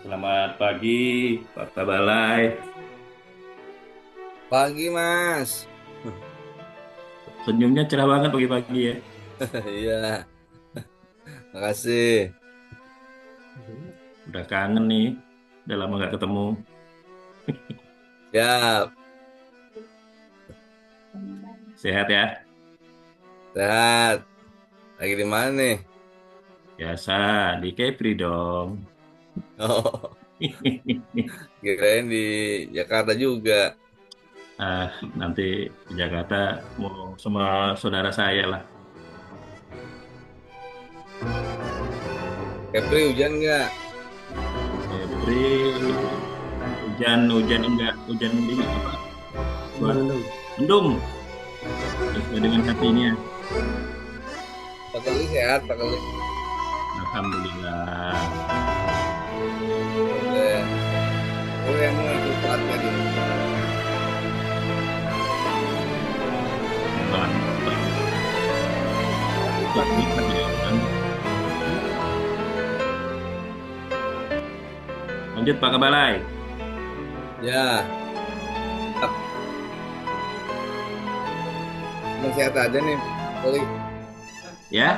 Selamat pagi, Pak Kabalai. Pagi, Mas. Senyumnya cerah banget pagi-pagi ya. Iya, makasih. Udah kangen nih, udah lama nggak ketemu. Siap, Sehat ya? sehat. Lagi di mana nih? Biasa, di Kepri dong. Oh, kirain di Jakarta juga. Ah, nanti di Jakarta mau sama saudara saya lah. Kepri hujan nggak? Kepri, hujan enggak, hujan di apa? Buat mendung, sesuai dengan hatinya. Pak Kali sehat, Pak Kali. Alhamdulillah. Udah. Oh, yang mau ikut pelatnya di Mantap. Pak. Ikut ya, kan? Lanjut Pak Kabalai. Ya, makin sehat aja nih, Pak Kali. Ya,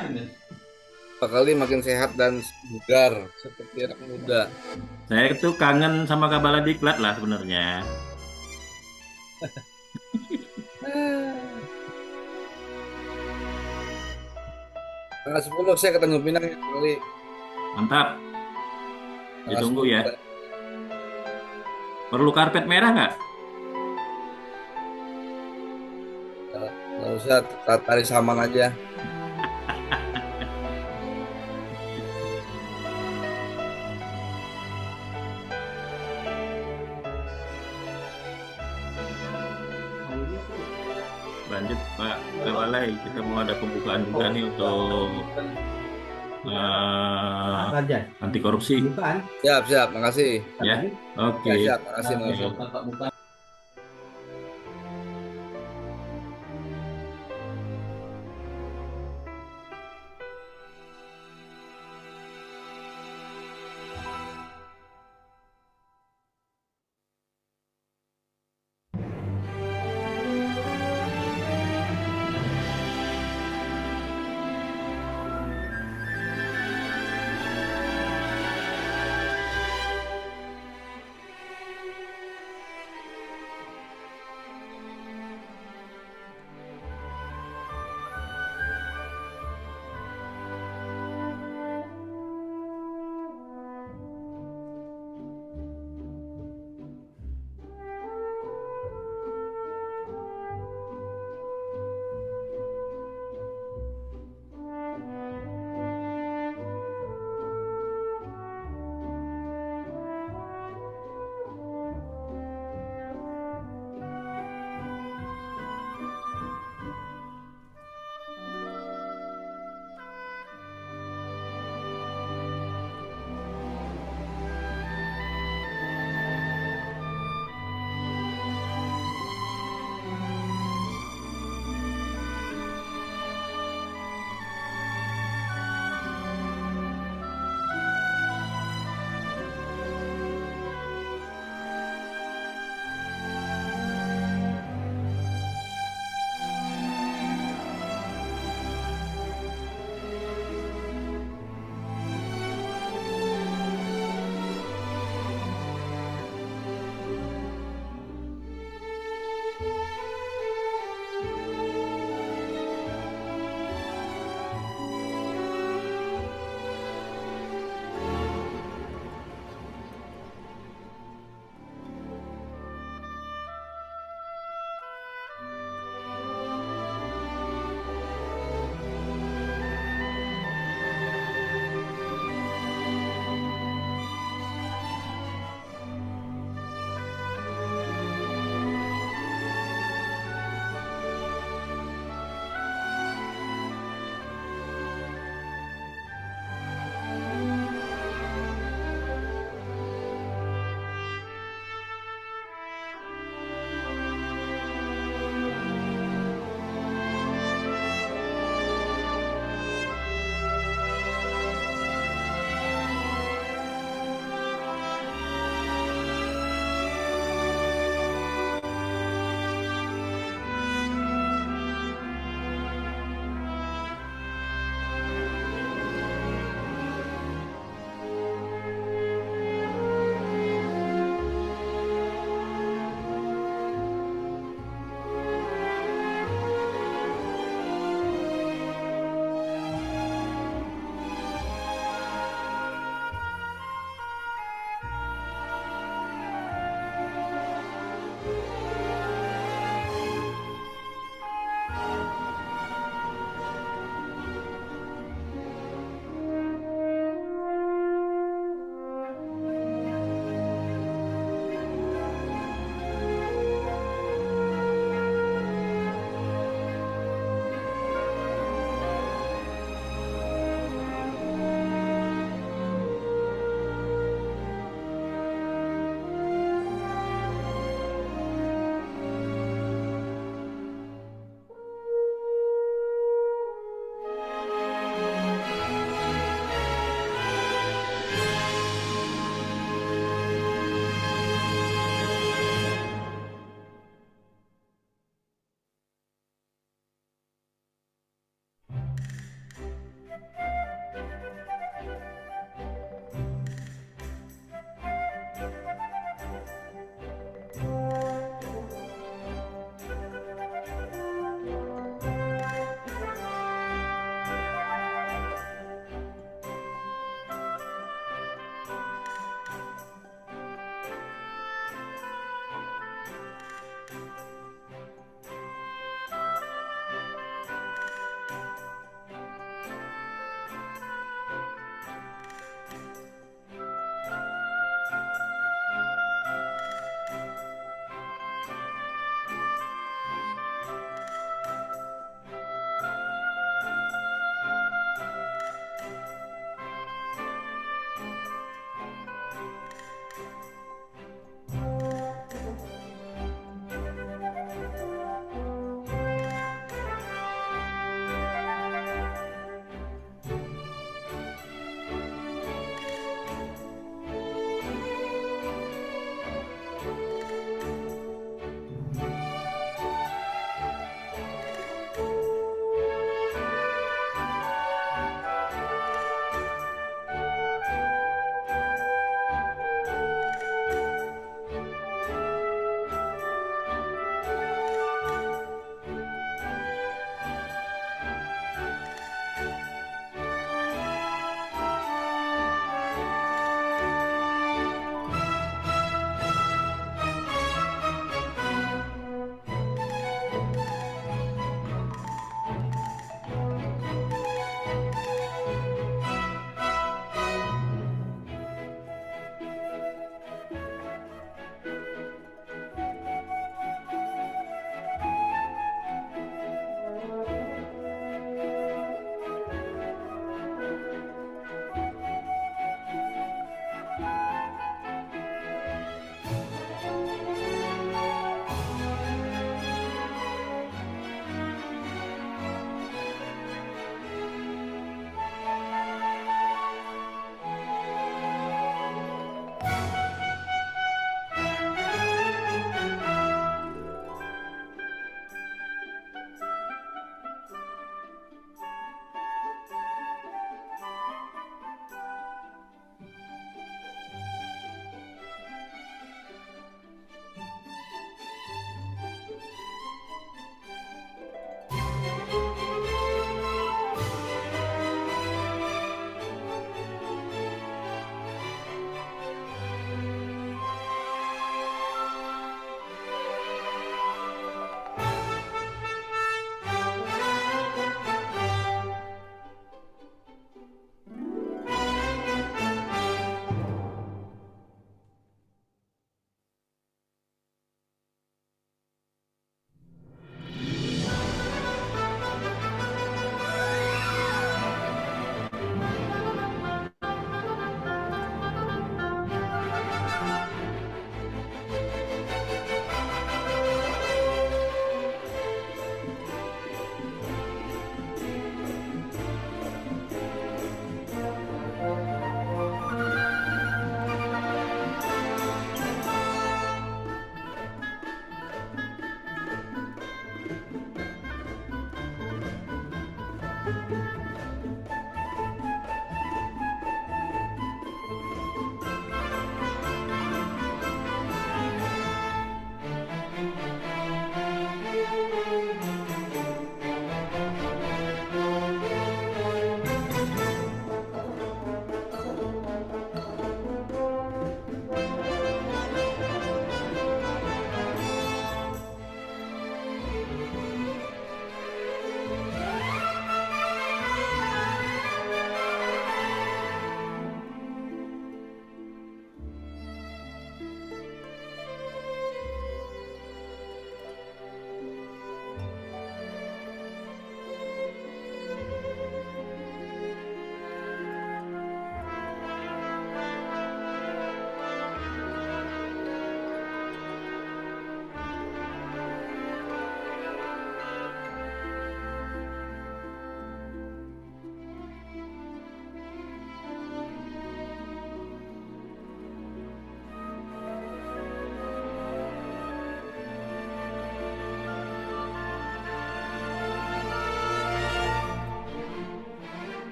Pak Kali makin sehat dan bugar seperti anak muda. saya tuh kangen sama Kabala Diklat lah sebenarnya. Tanggal 10 saya ke Tanjung Pinang ya, Pak Kali. Mantap, Tanggal ditunggu 10. ya. Perlu karpet merah nggak? Nggak usah, tarik saman aja. Lanjut Pak Kabalai, kita mau ada pembukaan juga nih untuk anti korupsi. Siap, siap. Makasih. Ya, Ya, oke. siap. Makasih, makasih. Ya.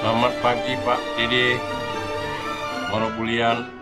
Selamat pagi Pak Dede, Manopulian.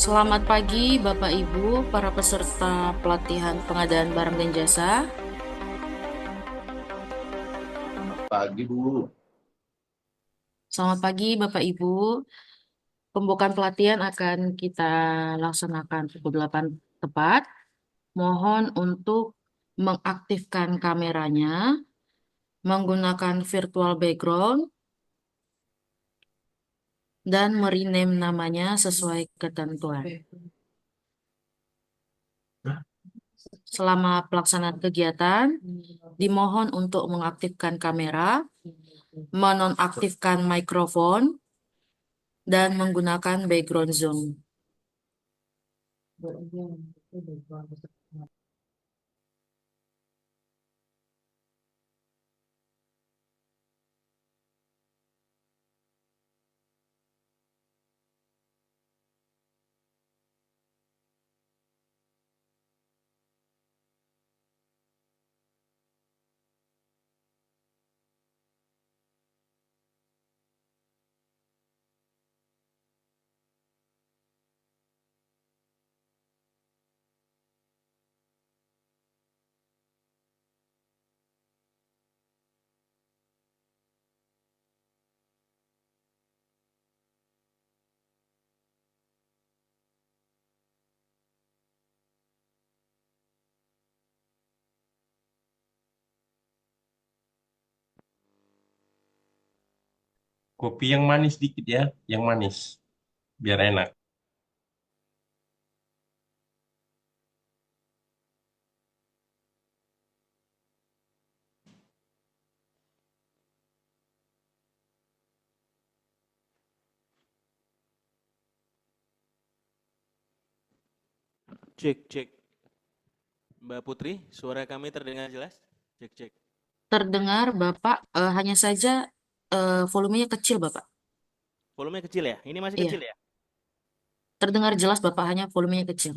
Selamat pagi Bapak Ibu, para peserta pelatihan pengadaan barang dan jasa. Pagi, Bu. Selamat pagi Bapak Ibu. Pembukaan pelatihan akan kita laksanakan pukul 8 tepat. Mohon untuk mengaktifkan kameranya, menggunakan virtual background, dan merename namanya sesuai ketentuan. Selama pelaksanaan kegiatan, dimohon untuk mengaktifkan kamera, menonaktifkan mikrofon, dan menggunakan background Zoom. Kopi yang manis dikit ya, yang manis. Biar enak. Cek, cek. Mbak Putri, suara kami terdengar jelas? Cek, cek. Terdengar Bapak, hanya saja volumenya kecil Bapak. Volumenya kecil ya? Ini masih Iya, kecil ya? terdengar jelas Bapak, hanya volumenya kecil.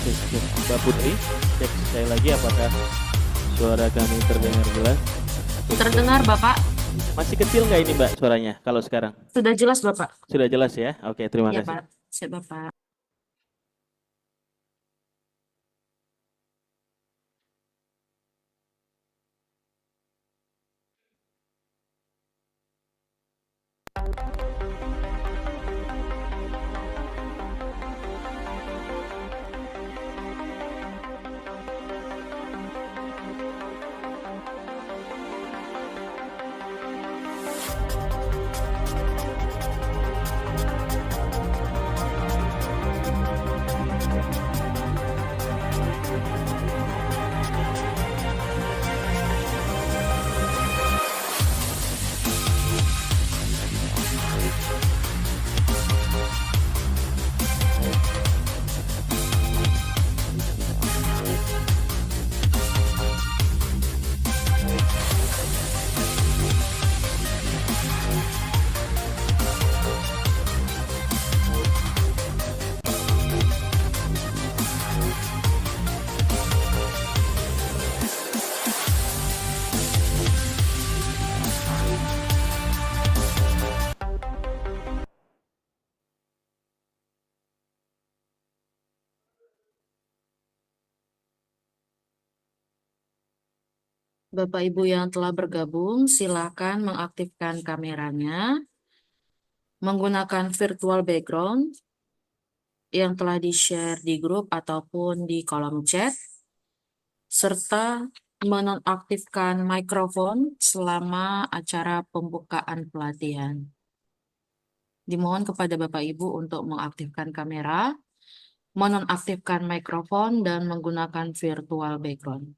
Cek, cek. Mbak Putri, cek sekali lagi apakah suara kami terdengar jelas? Cek, cek. Terdengar Bapak, Masih kecil nggak ini Mbak suaranya kalau sekarang? sudah jelas Bapak. Sudah jelas ya? Oke, terima Iya kasih. Pak, siap Bapak. Bapak Ibu yang telah bergabung, silakan mengaktifkan kameranya, menggunakan virtual background yang telah di-share di grup ataupun di kolom chat, serta menonaktifkan mikrofon selama acara pembukaan pelatihan. Dimohon kepada Bapak Ibu untuk mengaktifkan kamera menonaktifkan mikrofon dan menggunakan virtual background.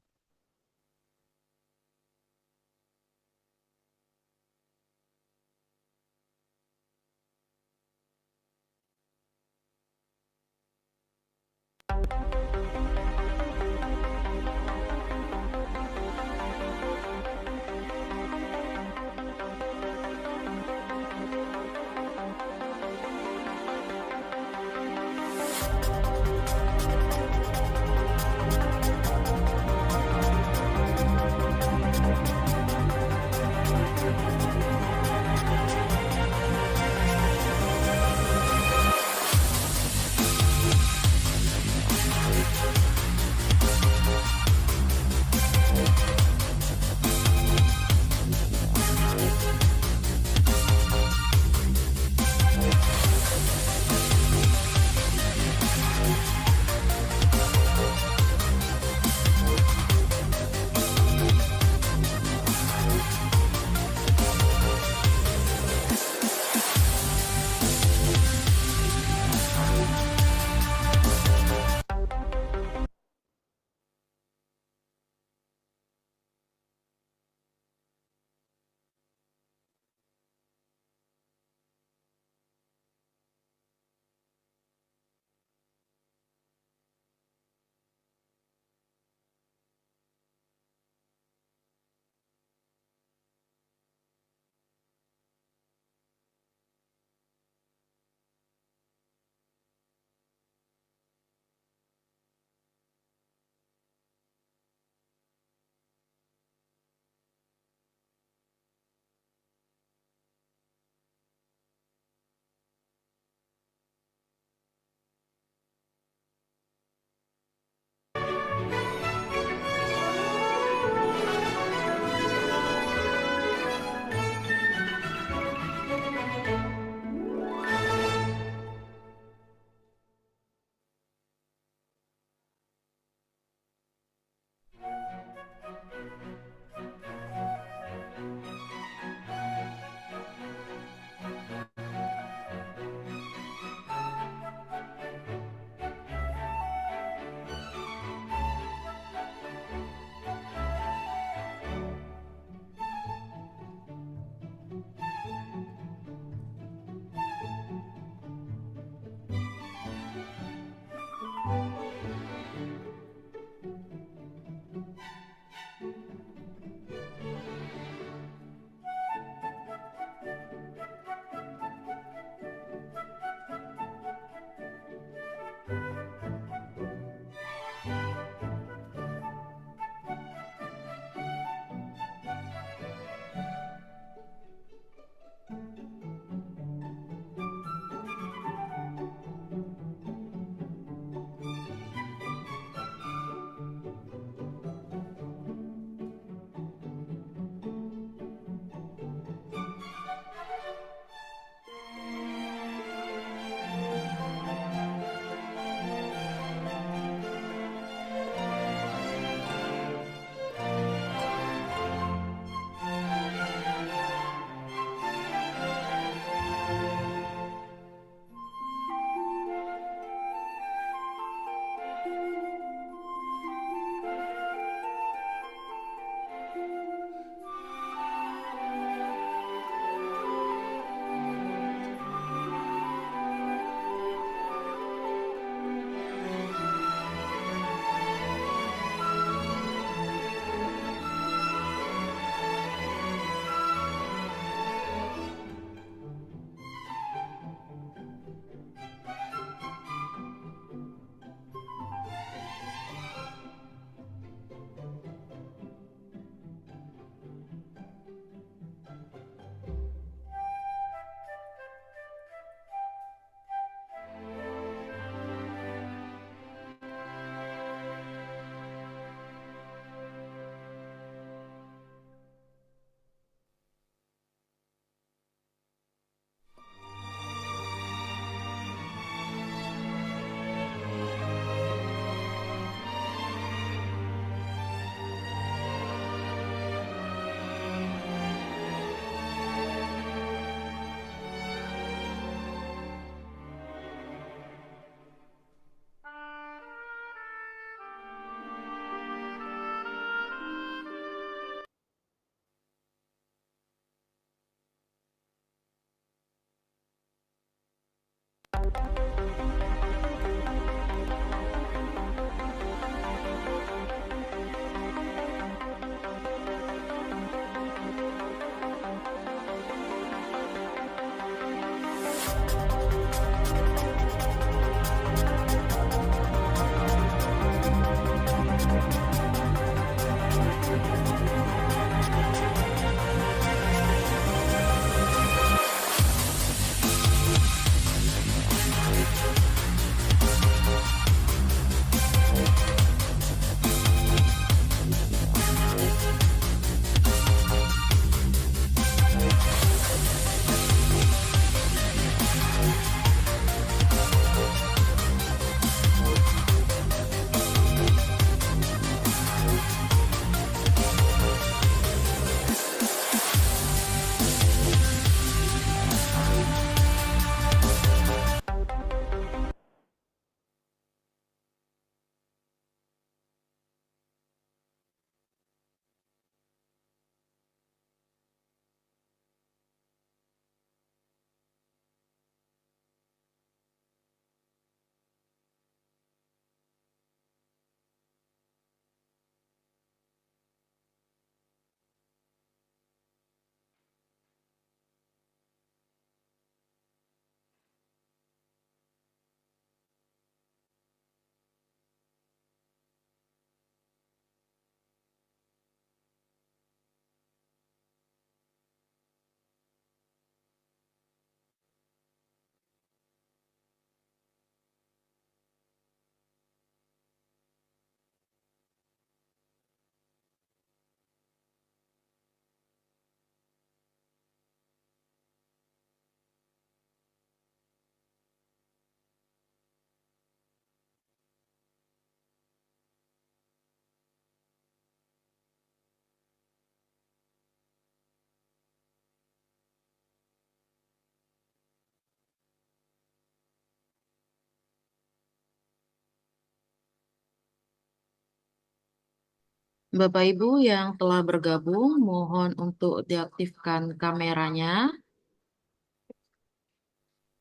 Bapak Ibu yang telah bergabung, mohon untuk diaktifkan kameranya.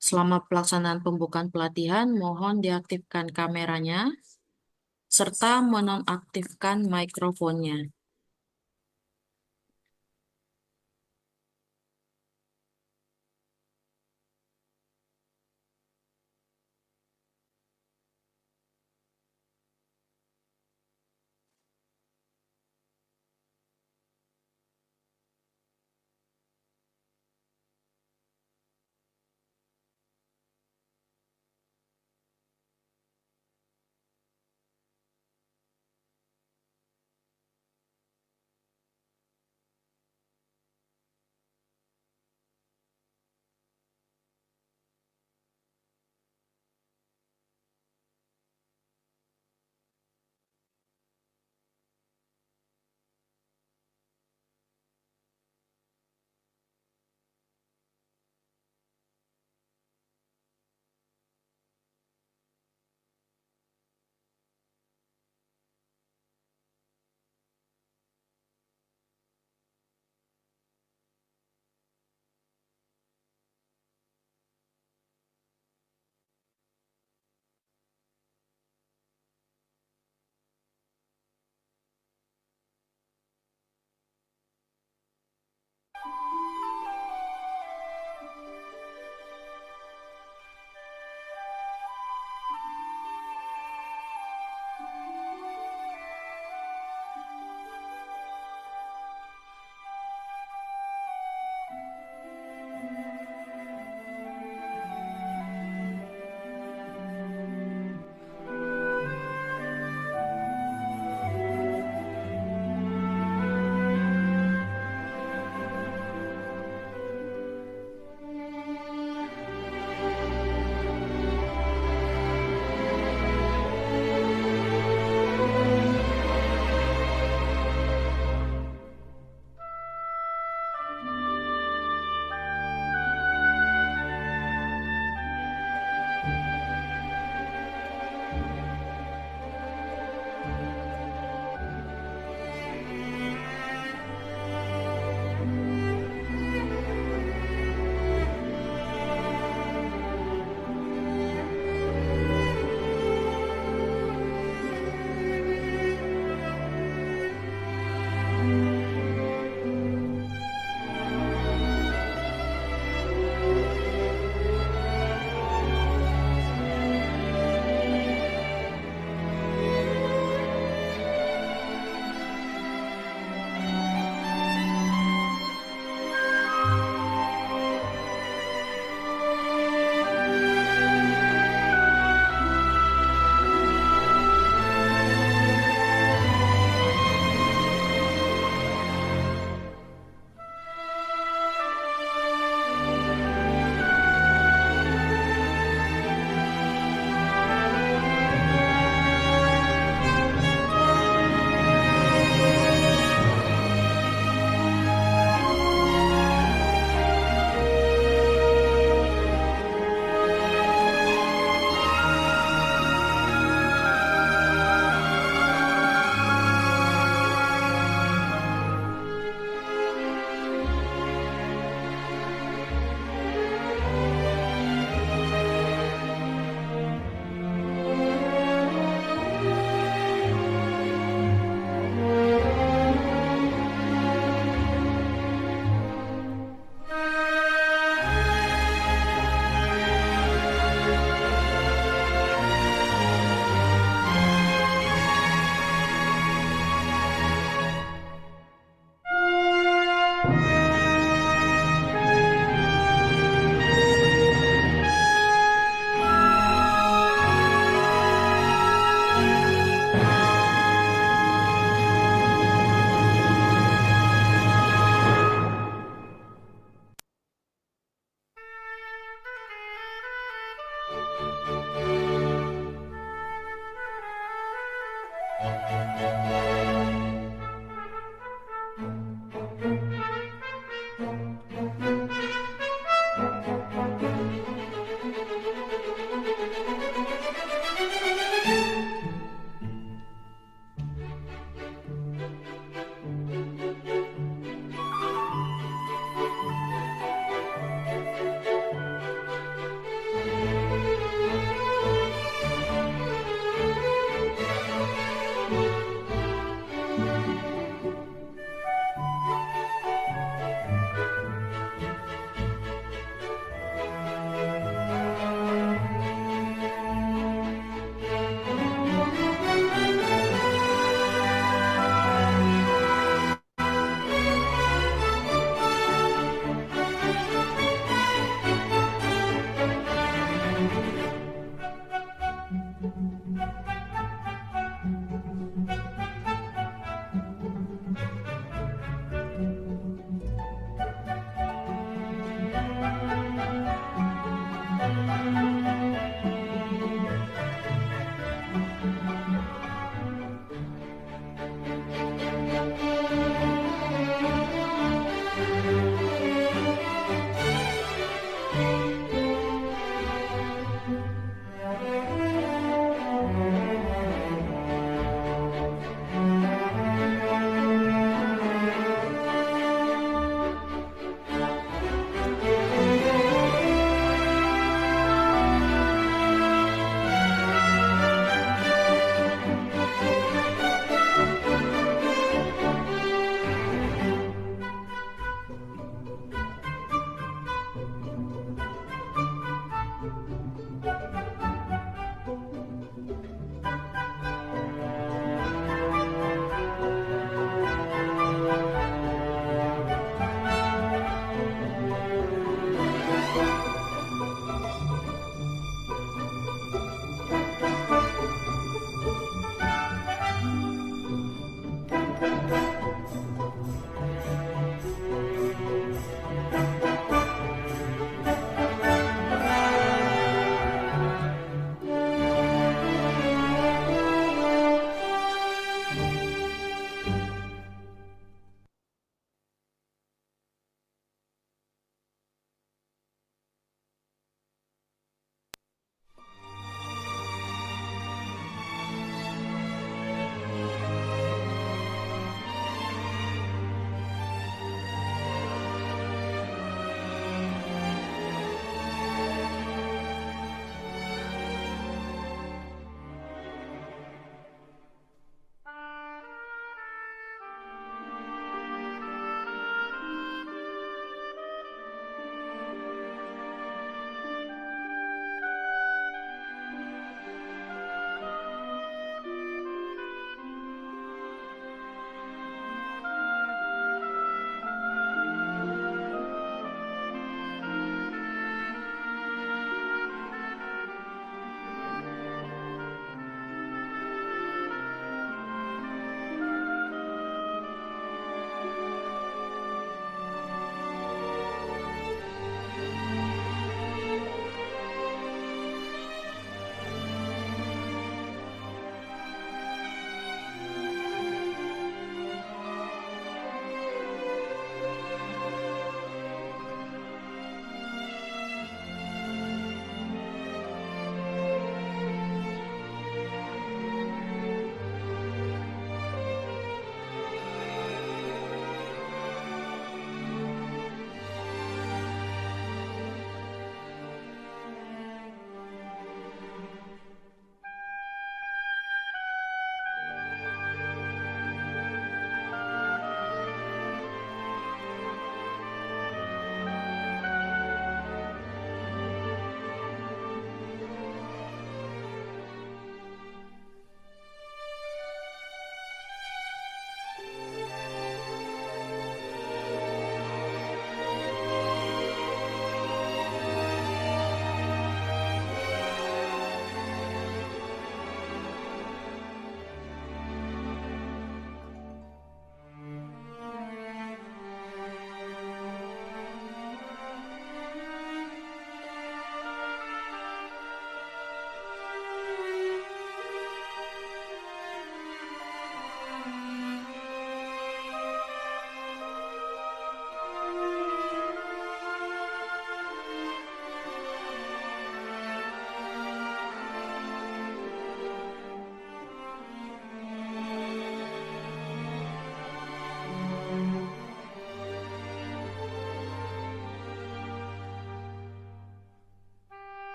Selama pelaksanaan pembukaan pelatihan, mohon diaktifkan kameranya serta menonaktifkan mikrofonnya.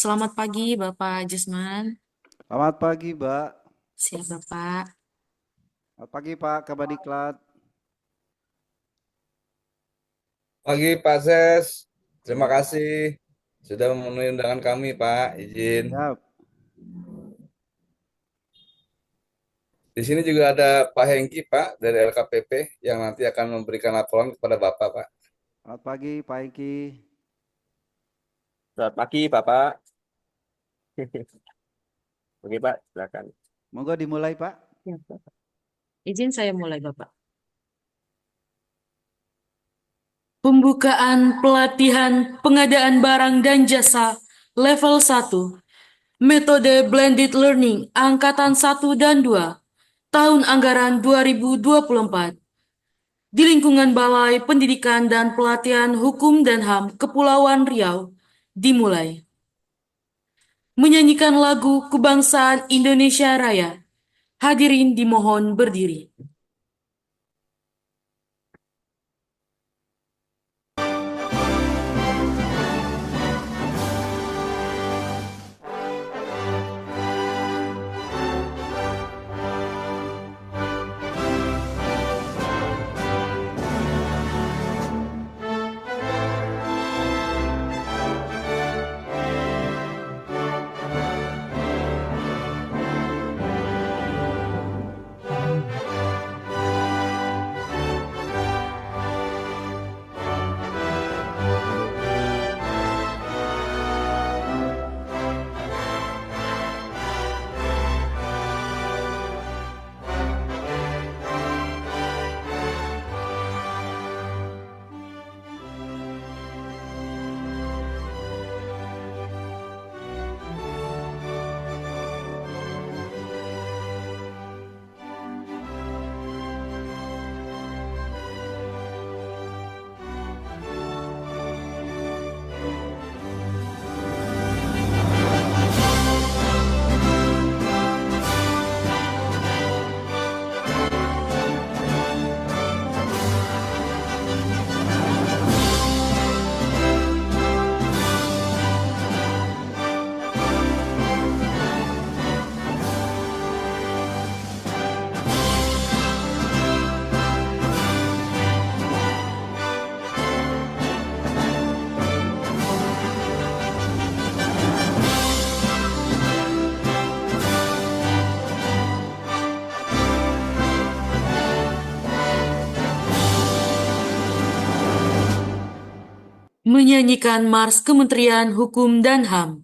Selamat pagi, Bapak Jusman. Selamat pagi, Mbak. Siap, Bapak. Selamat pagi, Pak Kabadiklat. Pagi Pak Ses, terima kasih sudah memenuhi undangan kami Pak, izin. Siap. Di sini juga ada Pak Hengki, Pak, dari LKPP yang nanti akan memberikan laporan kepada Bapak, Pak. Selamat pagi, Pak Eki. Selamat pagi, Bapak. Oke, Pak, silakan. Monggo dimulai, Pak. Ya, Bapak. Izin saya mulai, Bapak. Pembukaan pelatihan pengadaan barang dan jasa level 1, metode blended learning angkatan 1 dan 2, tahun anggaran 2024, di lingkungan Balai Pendidikan dan Pelatihan Hukum dan HAM Kepulauan Riau, dimulai. Menyanyikan lagu Kebangsaan Indonesia Raya. Hadirin dimohon berdiri. Menyanyikan Mars Kementerian Hukum dan HAM.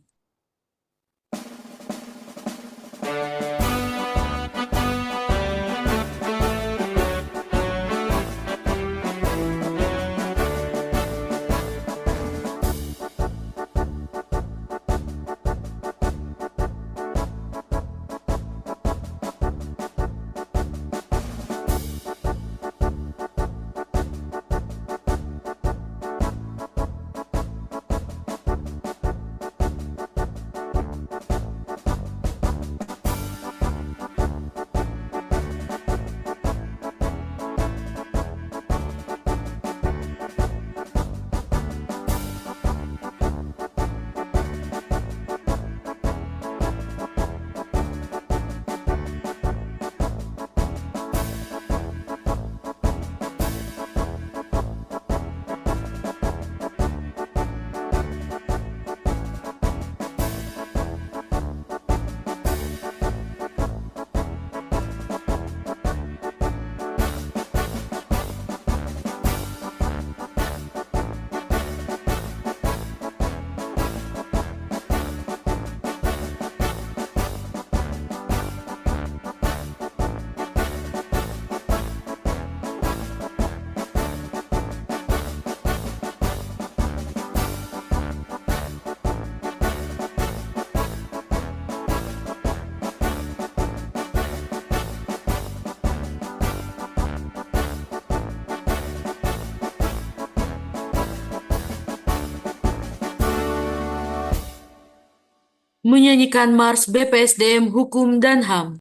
Menyanyikan Mars BPSDM Hukum dan HAM.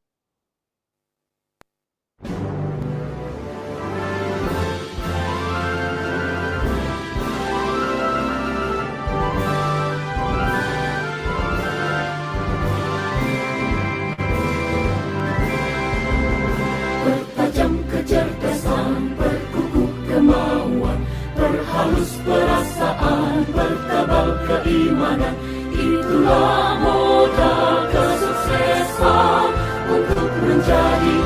Bertajam kecerdasan, berkukuh kemauan, berhalus perasaan, bertebal keimanan. Itulah modal kesuksesan untuk menjadi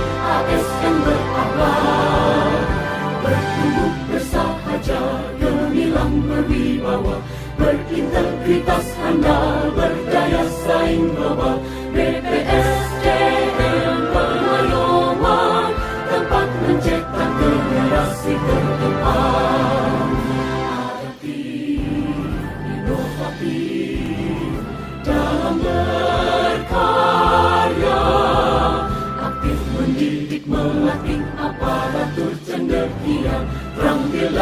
dapat mencetak generasi terdepan. Adaptif, inovatif dalam berkarya, aktif mendidik melatih aparatur cendekia, terampil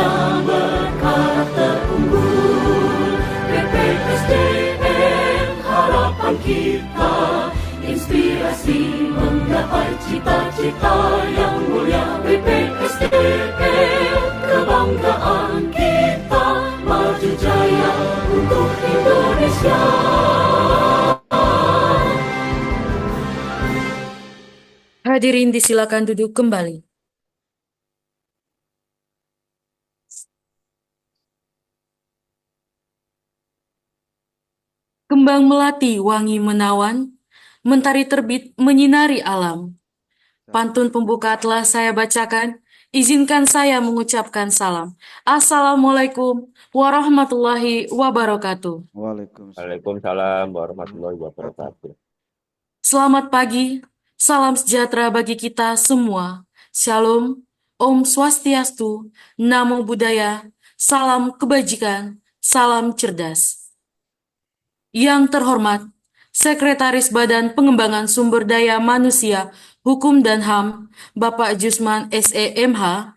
berkarakter unggul. PPSDM harapan kita, inspirasi menggapai cita-cita yang mulia. PPSDM kebanggaan kita, maju jaya untuk Indonesia. Hadirin disilakan duduk kembali. Kembang melati wangi menawan, mentari terbit menyinari alam. Pantun pembuka telah saya bacakan, izinkan saya mengucapkan salam. Assalamualaikum warahmatullahi wabarakatuh. Waalaikumsalam. Waalaikumsalam warahmatullahi wabarakatuh. Selamat pagi, salam sejahtera bagi kita semua. Shalom, Om Swastiastu, Namo Buddhaya, salam kebajikan, salam cerdas. Yang terhormat, Sekretaris Badan Pengembangan Sumber Daya Manusia, Hukum dan HAM, Bapak Jusman SEMH,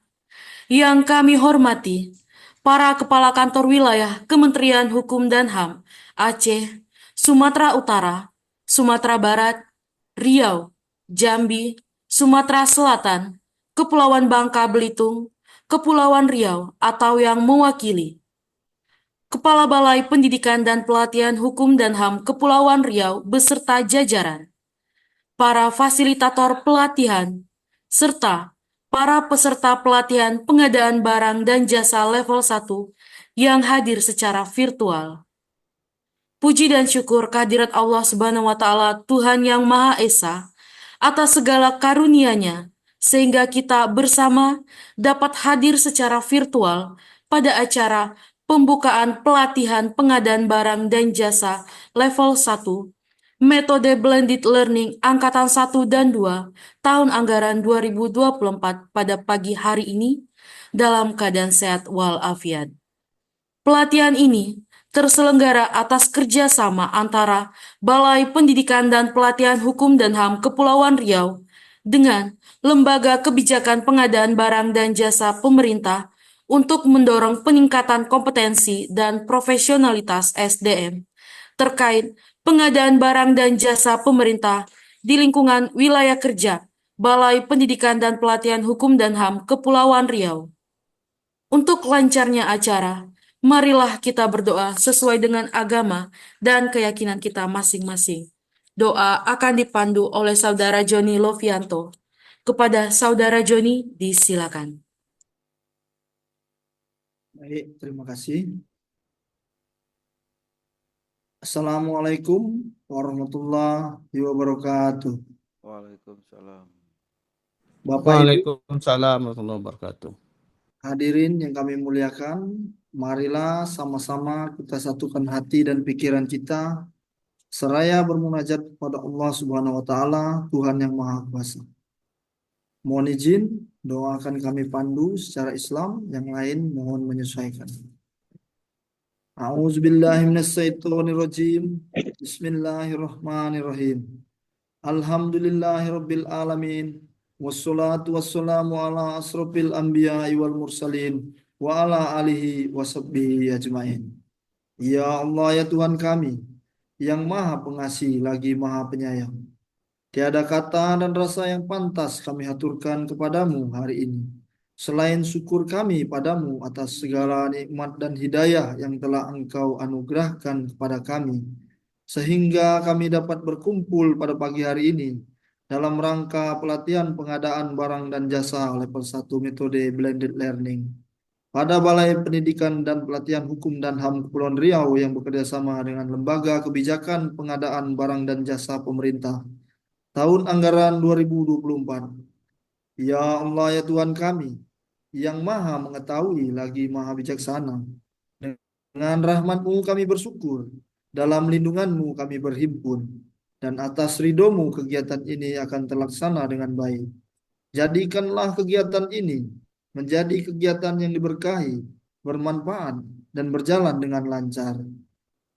yang kami hormati, para Kepala Kantor Wilayah Kementerian Hukum dan HAM, Aceh, Sumatera Utara, Sumatera Barat, Riau, Jambi, Sumatera Selatan, Kepulauan Bangka Belitung, Kepulauan Riau atau yang mewakili, Kepala Balai Pendidikan dan Pelatihan Hukum dan HAM Kepulauan Riau beserta jajaran, para fasilitator pelatihan, serta para peserta pelatihan pengadaan barang dan jasa level 1 yang hadir secara virtual. Puji dan syukur kehadirat Allah Subhanahu wa Ta'ala, Tuhan yang Maha Esa, atas segala karunia-Nya, sehingga kita bersama dapat hadir secara virtual pada acara pembukaan pelatihan pengadaan barang dan jasa level 1, metode blended learning angkatan 1 dan 2, tahun anggaran 2024 pada pagi hari ini, dalam keadaan sehat walafiat. Pelatihan ini terselenggara atas kerjasama antara Balai Pendidikan dan Pelatihan Hukum dan HAM Kepulauan Riau dengan Lembaga Kebijakan Pengadaan Barang dan Jasa Pemerintah untuk mendorong peningkatan kompetensi dan profesionalitas SDM terkait pengadaan barang dan jasa pemerintah di lingkungan wilayah kerja Balai Pendidikan dan Pelatihan Hukum dan HAM Kepulauan Riau. Untuk lancarnya acara, marilah kita berdoa sesuai dengan agama dan keyakinan kita masing-masing. Doa akan dipandu oleh Saudara Joni Lovianto. Kepada Saudara Joni, disilakan. Baik, terima kasih. Assalamualaikum warahmatullahi wabarakatuh. Waalaikumsalam. Bapak Ibu Waalaikumsalam warahmatullahi wabarakatuh. hadirin yang kami muliakan, marilah sama-sama kita satukan hati dan pikiran kita seraya bermunajat kepada Allah Subhanahu wa Ta'ala, Tuhan yang Maha Kuasa. Mohon izin, doakan kami pandu secara Islam, yang lain mohon menyesuaikan. A'udzubillahi minasyaitonirrajim. Bismillahirrahmanirrahim. Alhamdulillahirabbil alamin. Wassalatu wassalamu ala asrofil anbiya'i wal mursalin wa ala alihi washabbihi ajmain. Ya Allah, ya Tuhan kami yang Maha Pengasih lagi Maha Penyayang, tiada kata dan rasa yang pantas kami haturkan kepadamu hari ini, selain syukur kami padamu atas segala nikmat dan hidayah yang telah Engkau anugerahkan kepada kami, sehingga kami dapat berkumpul pada pagi hari ini dalam rangka pelatihan pengadaan barang dan jasa level 1 metode blended learning pada Balai Pendidikan dan Pelatihan Hukum dan HAM Kepulauan Riau yang bekerjasama dengan Lembaga Kebijakan Pengadaan Barang dan Jasa Pemerintah tahun anggaran 2024. Ya Allah, ya Tuhan kami yang Maha Mengetahui lagi Maha Bijaksana, dengan rahmat-Mu kami bersyukur, dalam lindungan-Mu kami berhimpun, dan atas ridho-Mu kegiatan ini akan terlaksana dengan baik. Jadikanlah kegiatan ini menjadi kegiatan yang diberkahi, bermanfaat, dan berjalan dengan lancar.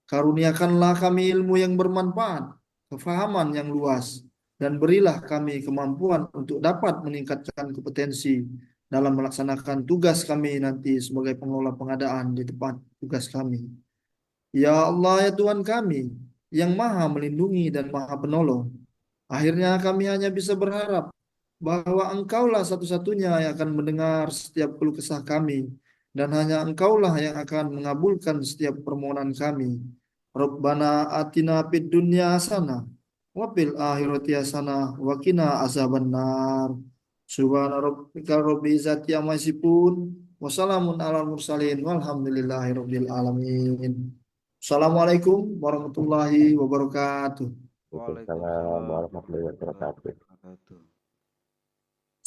Karuniakanlah kami ilmu yang bermanfaat, kefahaman yang luas, dan berilah kami kemampuan untuk dapat meningkatkan kompetensi dalam melaksanakan tugas kami nanti sebagai pengelola pengadaan di tempat tugas kami. Ya Allah, ya Tuhan kami, yang maha melindungi dan maha penolong, akhirnya kami hanya bisa berharap bahwa Engkaulah satu-satunya yang akan mendengar setiap keluh kesah kami, dan hanya Engkaulah yang akan mengabulkan setiap permohonan kami. Rabbana atina fid dunya hasanah wa fil akhirati hasanah wa qina azabannar. Subhana rabbika rabbil izzati amma yasifun wa salamun alal mursalin walhamdulillahi rabbil alamin. Assalamualaikum warahmatullahi wabarakatuh. Waalaikumsalam warahmatullahi wabarakatuh.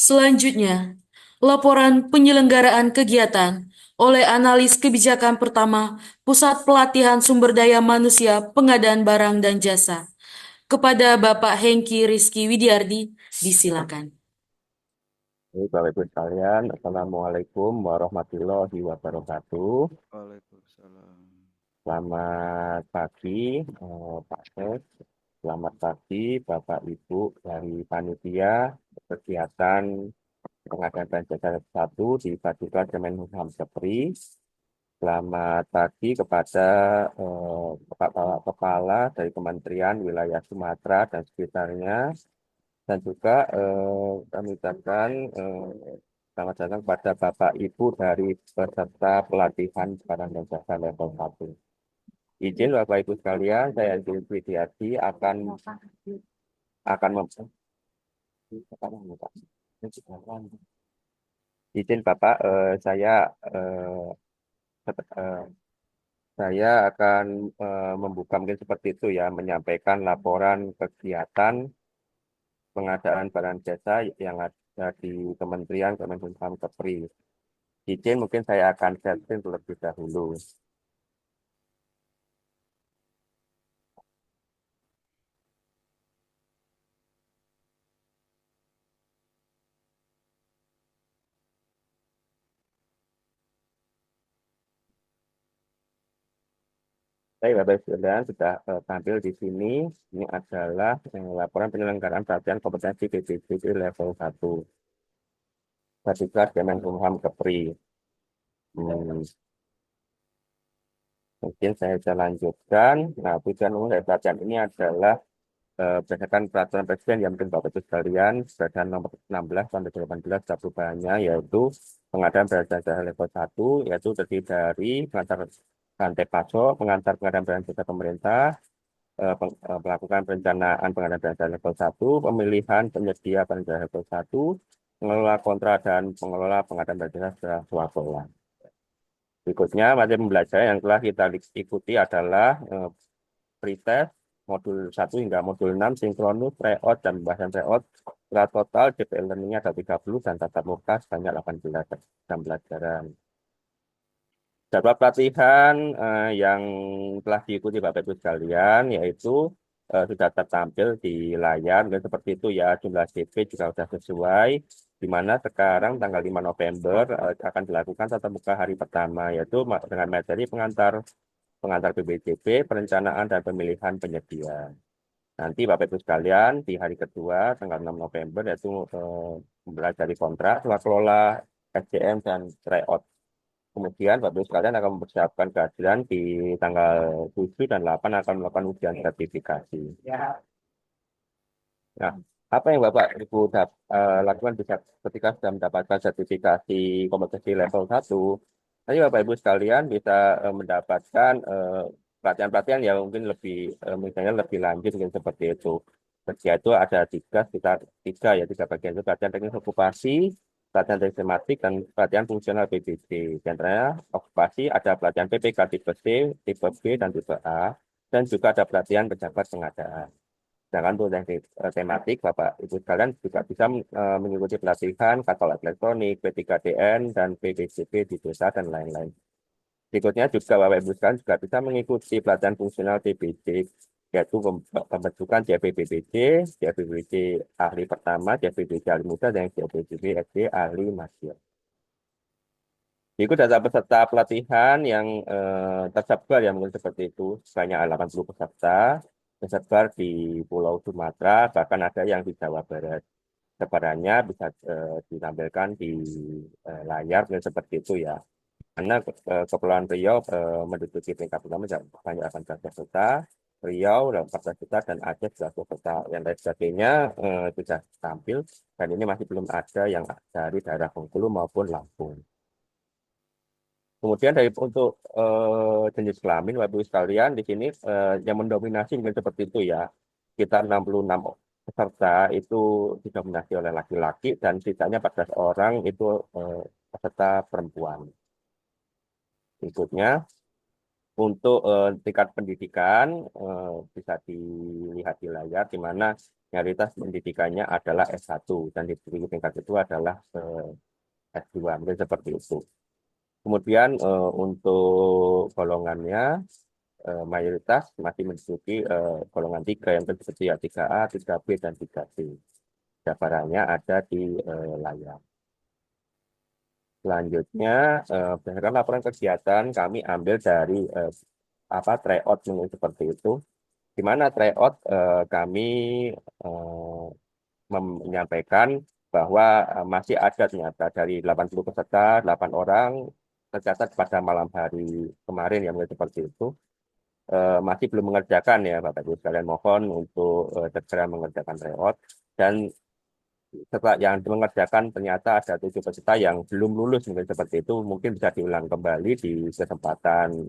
Selanjutnya, laporan penyelenggaraan kegiatan oleh analis kebijakan pertama Pusat Pelatihan Sumber Daya Manusia Pengadaan Barang dan Jasa. Kepada Bapak Hengki Rizky Widiardi, disilakan. Baik, Bapak Ibu sekalian, Assalamualaikum warahmatullahi wabarakatuh. Waalaikumsalam. Selamat pagi, Pak Ses. Selamat pagi, Bapak Ibu dari panitia kegiatan pengadaan dan jasa 1 di Badiklat Kemenhumham Kepri. Selamat pagi kepada kepala dari Kementerian Wilayah Sumatera dan sekitarnya, dan juga kami ucapkan selamat datang kepada Bapak Ibu dari peserta pelatihan barang dan jasa level 1. Izin Bapak Ibu sekalian, saya Hengki Widiardi akan izin Bapak, saya akan membuka mungkin seperti itu ya, menyampaikan laporan kegiatan pengadaan barang jasa yang ada di Kementerian Kemenhumham Kepri. Izin mungkin saya akan setting terlebih dahulu. Baik, Bapak Ibu sekalian, sudah tampil di sini. Ini adalah laporan penyelenggaraan pelatihan kompetensi PBBG level 1. Badiklat Kemenhumham Kepri. Mungkin saya bisa lanjutkan. Nah, tujuan umum dari pelatihan ini adalah berdasarkan peraturan Presiden yang mungkin Bapak Ibu sekalian, peraturan nomor 16 sampai 18 perubahannya, yaitu pengadaan barang jasa level 1, yaitu terdiri dari pengantar rantai pasok, pengantar pengadaan barang jasa pemerintah, melakukan perencanaan pengadaan barang jasa level 1, pemilihan penyedia barang jasa level 1, pengelola kontrak dan pengelola pengadaan barang jasa secara swasta. Berikutnya, materi pembelajaran yang telah kita ikuti adalah pretest modul 1 hingga modul 6, sinkronus, tryout, dan pembahasan tryout. Setelah total, DPL learning-nya ada 30 dan tatap muka sebanyak 18 jam pelajaran. Jadwal pelatihan yang telah diikuti Bapak Ibu sekalian, yaitu sudah tertampil di layar, dan seperti itu ya, jumlah CP juga sudah sesuai, di mana sekarang tanggal 5 November akan dilakukan tatap muka hari pertama, yaitu dengan materi pengantar PBJP, perencanaan dan pemilihan penyedia. Nanti Bapak Ibu sekalian di hari kedua tanggal 6 November yaitu mempelajari kontrak, tata kelola, SDM dan tryout. Kemudian Bapak Ibu sekalian akan mempersiapkan kehadiran di tanggal 7 dan 8 akan melakukan ujian sertifikasi. Nah, apa yang Bapak Ibu lakukan ketika sudah mendapatkan sertifikasi kompetensi level 1? Nanti Bapak Ibu sekalian bisa mendapatkan pelatihan-pelatihan yang mungkin lebih misalnya lebih lanjut mungkin seperti itu. Kerja itu ada sekitar tiga bagian itu, pelatihan teknis okupasi, pelatihan teknis tematik, dan pelatihan fungsional PBB. Di antaranya okupasi ada pelatihan PPK tipe C, tipe B, dan tipe A, dan juga ada pelatihan pejabat pengadaan. Sedangkan untuk yang tematik, Bapak Ibu sekalian juga bisa mengikuti pelatihan katalog elektronik, P3DN, dan PBCP di desa, dan lain-lain. Berikutnya juga Bapak Ibu sekalian juga bisa mengikuti pelatihan fungsional TBC yaitu pembentukan JPBBJ, JPBJ ahli pertama, JPBJ ahli muda, dan JPBJ SD ahli masyarakat. Berikut data peserta pelatihan yang tersebar yang mungkin seperti itu, sebanyak 80 peserta, tersebar di Pulau Sumatera, bahkan ada yang di Jawa Barat. Sebarannya bisa ditampilkan di layar seperti itu ya. Karena Kepulauan Riau menduduki peringkat pertama banyak 18 peserta, Riau 14 juta, dan Aceh 11 peserta. Yang lain sebagainya sudah tampil, dan ini masih belum ada yang dari daerah Bengkulu maupun Lampung. Kemudian untuk jenis kelamin, Bapak Ibu sekalian, di sini yang mendominasi mungkin seperti itu ya. Sekitar 66 peserta itu didominasi oleh laki-laki, dan sisanya 14 orang itu peserta perempuan. Berikutnya, untuk tingkat pendidikan bisa dilihat di layar, di mana mayoritas pendidikannya adalah S1, dan di tingkat itu adalah S2, mungkin seperti itu. Kemudian untuk golongannya mayoritas masih menduduki golongan 3 yang seperti ya 3A, 3B, dan 3C. Jabarannya ada di layar. Selanjutnya, berdasarkan laporan kegiatan kami ambil dari tryout seperti itu. Di mana tryout kami menyampaikan bahwa masih ada ternyata dari 80 peserta, 8 orang tercatat pada malam hari kemarin yang seperti itu. Masih belum mengerjakan ya Bapak Ibu sekalian, mohon untuk segera mengerjakan tryout. Dan setelah yang mengerjakan ternyata ada 7 peserta yang belum lulus mungkin seperti itu, mungkin bisa diulang kembali di kesempatan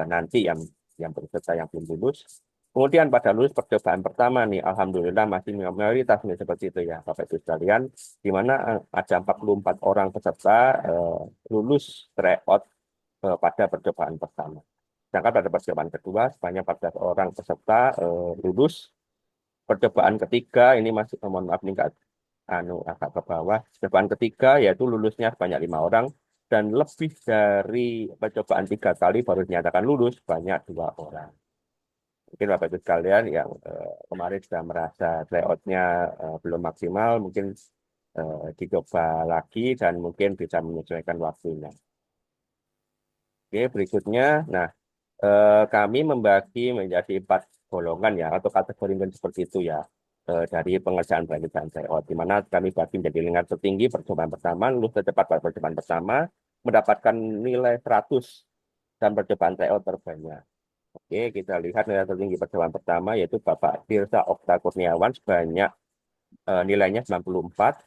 nanti yang peserta yang belum lulus. Kemudian pada lulus percobaan pertama nih, alhamdulillah masih mayoritas nih seperti itu ya Bapak Ibu sekalian, di mana ada 44 orang peserta lulus tryout pada percobaan pertama. Sedangkan pada percobaan kedua sebanyak 14 orang peserta lulus. Percobaan ketiga ini masih, mohon maaf nih agak ke bawah. Percobaan ketiga yaitu lulusnya sebanyak 5 orang, dan lebih dari percobaan 3 kali baru dinyatakan lulus banyak 2 orang. Mungkin Bapak Ibu sekalian yang kemarin sudah merasa tryout-nya belum maksimal, mungkin dicoba lagi dan mungkin bisa menyesuaikan waktunya. Oke, berikutnya, nah kami membagi menjadi 4 golongan ya, atau kategori seperti itu ya, dari pengerjaan pelatihan tryout, di mana kami bagi menjadi lingkar tertinggi percobaan pertama, lulus tercepat pada percobaan pertama, mendapatkan nilai 100, dan percobaan tryout terbanyak. Oke, kita lihat nilai tertinggi percobaan pertama yaitu Bapak Tirta Okta Kurniawan sebanyak nilainya 94.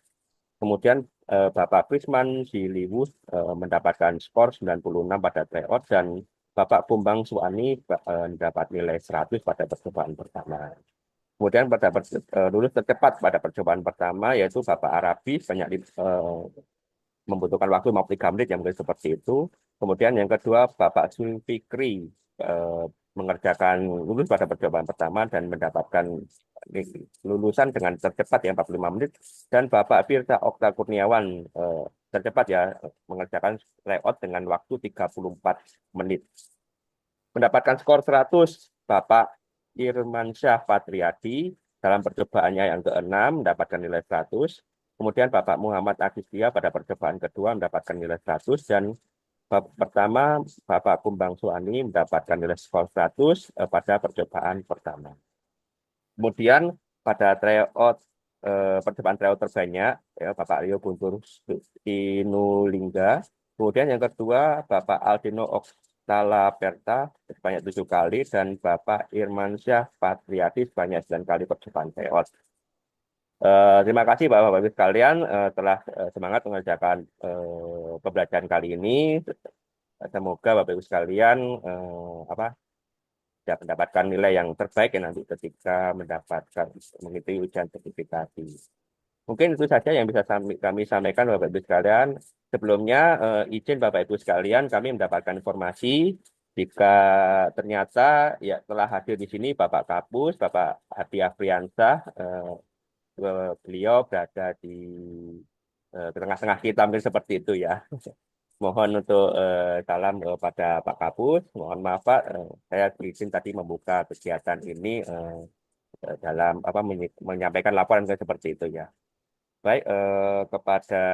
Kemudian Bapak Prisman Siliwus mendapatkan skor 96 pada tryout, dan Bapak Kumbang Suani mendapat nilai 100 pada percobaan pertama. Kemudian pada lulus tercepat pada percobaan pertama yaitu Bapak Arabi sebanyak membutuhkan waktu 53 menit yang seperti itu. Kemudian yang kedua Bapak Zulfikri mengerjakan lulus pada percobaan pertama dan mendapatkan lulusan dengan tercepat yang 45 menit, dan Bapak Firza Okta Kurniawan tercepat ya mengerjakan tryout dengan waktu 34 menit. Mendapatkan skor 100 Bapak Irmansyah Patriadi dalam percobaannya yang ke-6 mendapatkan nilai 100. Kemudian Bapak Muhammad Agustia pada percobaan kedua mendapatkan nilai 100, dan pertama Bapak Kumbang Suani mendapatkan nilai skor 100 pada percobaan pertama. Kemudian pada tryout percobaan tryout terbanyak ya Bapak Rio Guntur Inulingga. Kemudian yang kedua Bapak Aldino Oktala Perta sebanyak 7 kali, dan Bapak Irmansyah Patriadi sebanyak 9 kali percobaan tryout. Terima kasih Bapak Ibu sekalian telah semangat mengerjakan pembelajaran kali ini. Semoga Bapak Ibu sekalian bisa mendapatkan nilai yang terbaik ya nanti ketika mendapatkan mengikuti ujian sertifikasi. Mungkin itu saja yang bisa kami sampaikan Bapak Ibu sekalian. Sebelumnya izin Bapak Ibu sekalian kami mendapatkan informasi jika ternyata ya telah hadir di sini Bapak Kapus, Bapak Hadi Afriansah, beliau berada di tengah-tengah kita mungkin seperti itu ya. Mohon untuk salam kepada Pak Kapus. Mohon maaf Pak, saya izin tadi membuka kegiatan ini dalam apa menyampaikan laporan seperti itu ya. Baik, kepada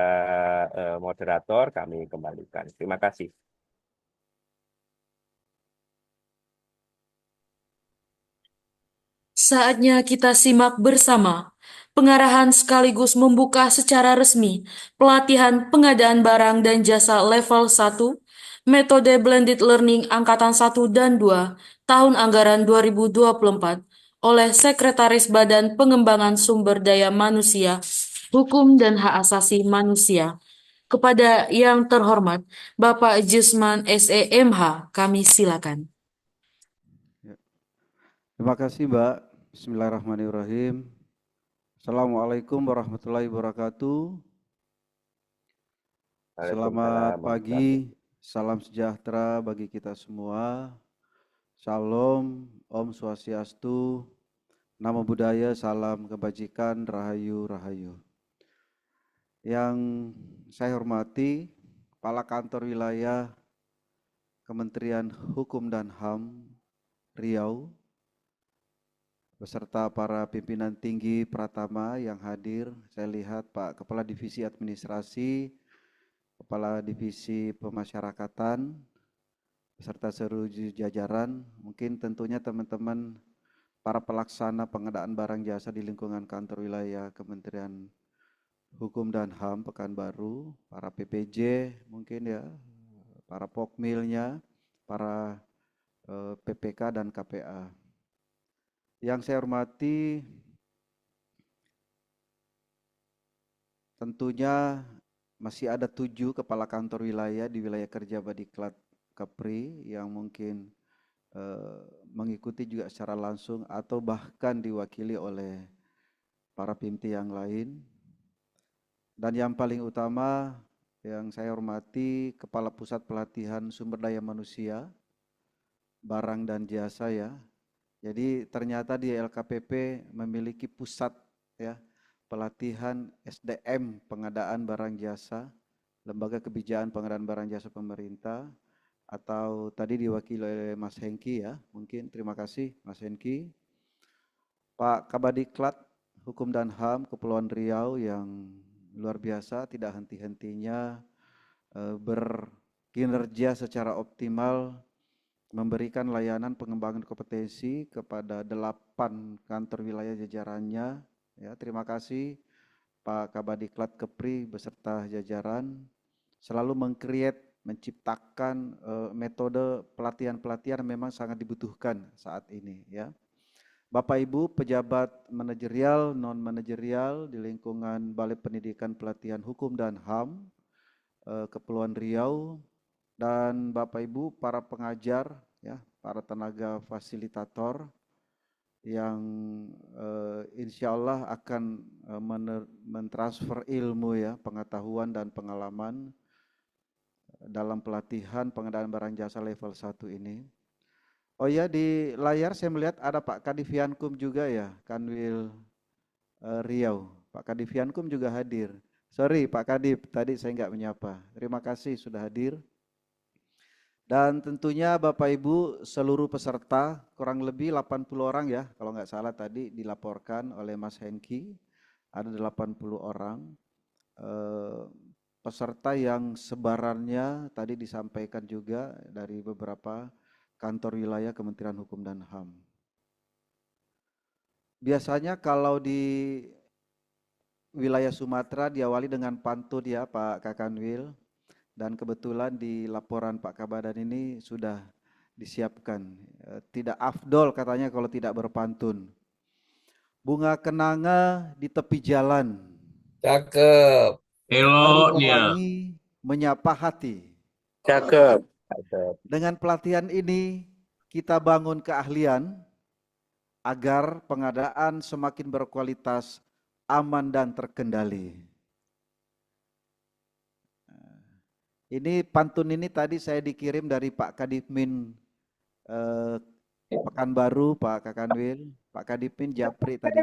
moderator kami kembalikan. Terima kasih. Saatnya kita simak bersama pengarahan sekaligus membuka secara resmi pelatihan pengadaan barang dan jasa level 1, metode blended learning angkatan 1 dan 2, tahun anggaran 2024 oleh Sekretaris Badan Pengembangan Sumber Daya Manusia, Hukum dan Hak Asasi Manusia. Kepada yang terhormat Bapak Jusman SEMH, kami silakan. Terima kasih Mbak. Bismillahirrahmanirrahim. Assalamualaikum warahmatullahi wabarakatuh. Selamat pagi, salam sejahtera bagi kita semua. Shalom, Om Swastiastu, Namo Buddhaya, salam kebajikan, rahayu, rahayu. Yang saya hormati, Kepala Kantor Wilayah Kementerian Hukum dan HAM Riau, beserta para pimpinan tinggi Pratama yang hadir. Saya lihat Pak Kepala Divisi Administrasi, Kepala Divisi Pemasyarakatan, beserta seluruh jajaran. Mungkin tentunya teman-teman para pelaksana pengadaan barang jasa di lingkungan kantor wilayah Kementerian Hukum dan HAM Pekanbaru, para PPJ mungkin ya, para Pokmilnya, para PPK dan KPA. Yang saya hormati, tentunya masih ada 7 kepala kantor wilayah di wilayah kerja Badiklat Kepri yang mungkin mengikuti juga secara langsung atau bahkan diwakili oleh para pimpi yang lain. Dan yang paling utama yang saya hormati, Kepala Pusat Pelatihan Sumber Daya Manusia, Barang dan Jasa ya. Jadi ternyata di LKPP memiliki pusat ya pelatihan SDM pengadaan barang jasa, Lembaga Kebijakan Pengadaan Barang Jasa Pemerintah, atau tadi diwakili oleh Mas Hengki ya, mungkin terima kasih Mas Hengki. Pak Kabadiklat Hukum dan HAM Kepulauan Riau yang luar biasa, tidak henti-hentinya berkinerja secara optimal, memberikan layanan pengembangan kompetensi kepada 8 kantor wilayah jajarannya. Ya, terima kasih Pak Kabadiklat Kepri beserta jajaran selalu menciptakan metode pelatihan-pelatihan memang sangat dibutuhkan saat ini ya. Bapak Ibu pejabat manajerial, non manajerial di lingkungan Balai Pendidikan Pelatihan Hukum dan HAM Kepulauan Riau, dan Bapak Ibu para pengajar ya, para tenaga fasilitator yang insya Allah akan mentransfer ilmu ya, pengetahuan dan pengalaman dalam pelatihan pengadaan barang jasa level 1 ini. Oh ya, di layar saya melihat ada Pak Kadifiankum juga ya, Kanwil Riau. Pak Kadifiankum juga hadir. Sorry Pak Kadif, tadi saya nggak menyapa. Terima kasih sudah hadir. Dan tentunya Bapak Ibu seluruh peserta, kurang lebih 80 orang ya, kalau nggak salah tadi dilaporkan oleh Mas Hengki, ada 80 orang. Peserta yang sebarannya tadi disampaikan juga dari beberapa kantor wilayah Kementerian Hukum dan HAM. Biasanya kalau di wilayah Sumatera diawali dengan pantun ya Pak Kakanwil, dan kebetulan di laporan Pak Kabadan ini sudah disiapkan. Tidak afdol katanya kalau tidak berpantun. Bunga kenanga di tepi jalan. Cakep. Eloknya. Wangi menyapa hati. Cakep. Dengan pelatihan ini kita bangun keahlian agar pengadaan semakin berkualitas, aman dan terkendali. Ini pantun ini tadi saya dikirim dari Pak Kadipmin Pekanbaru, Pak Kakanwil, Pak Kadipmin Japri tadi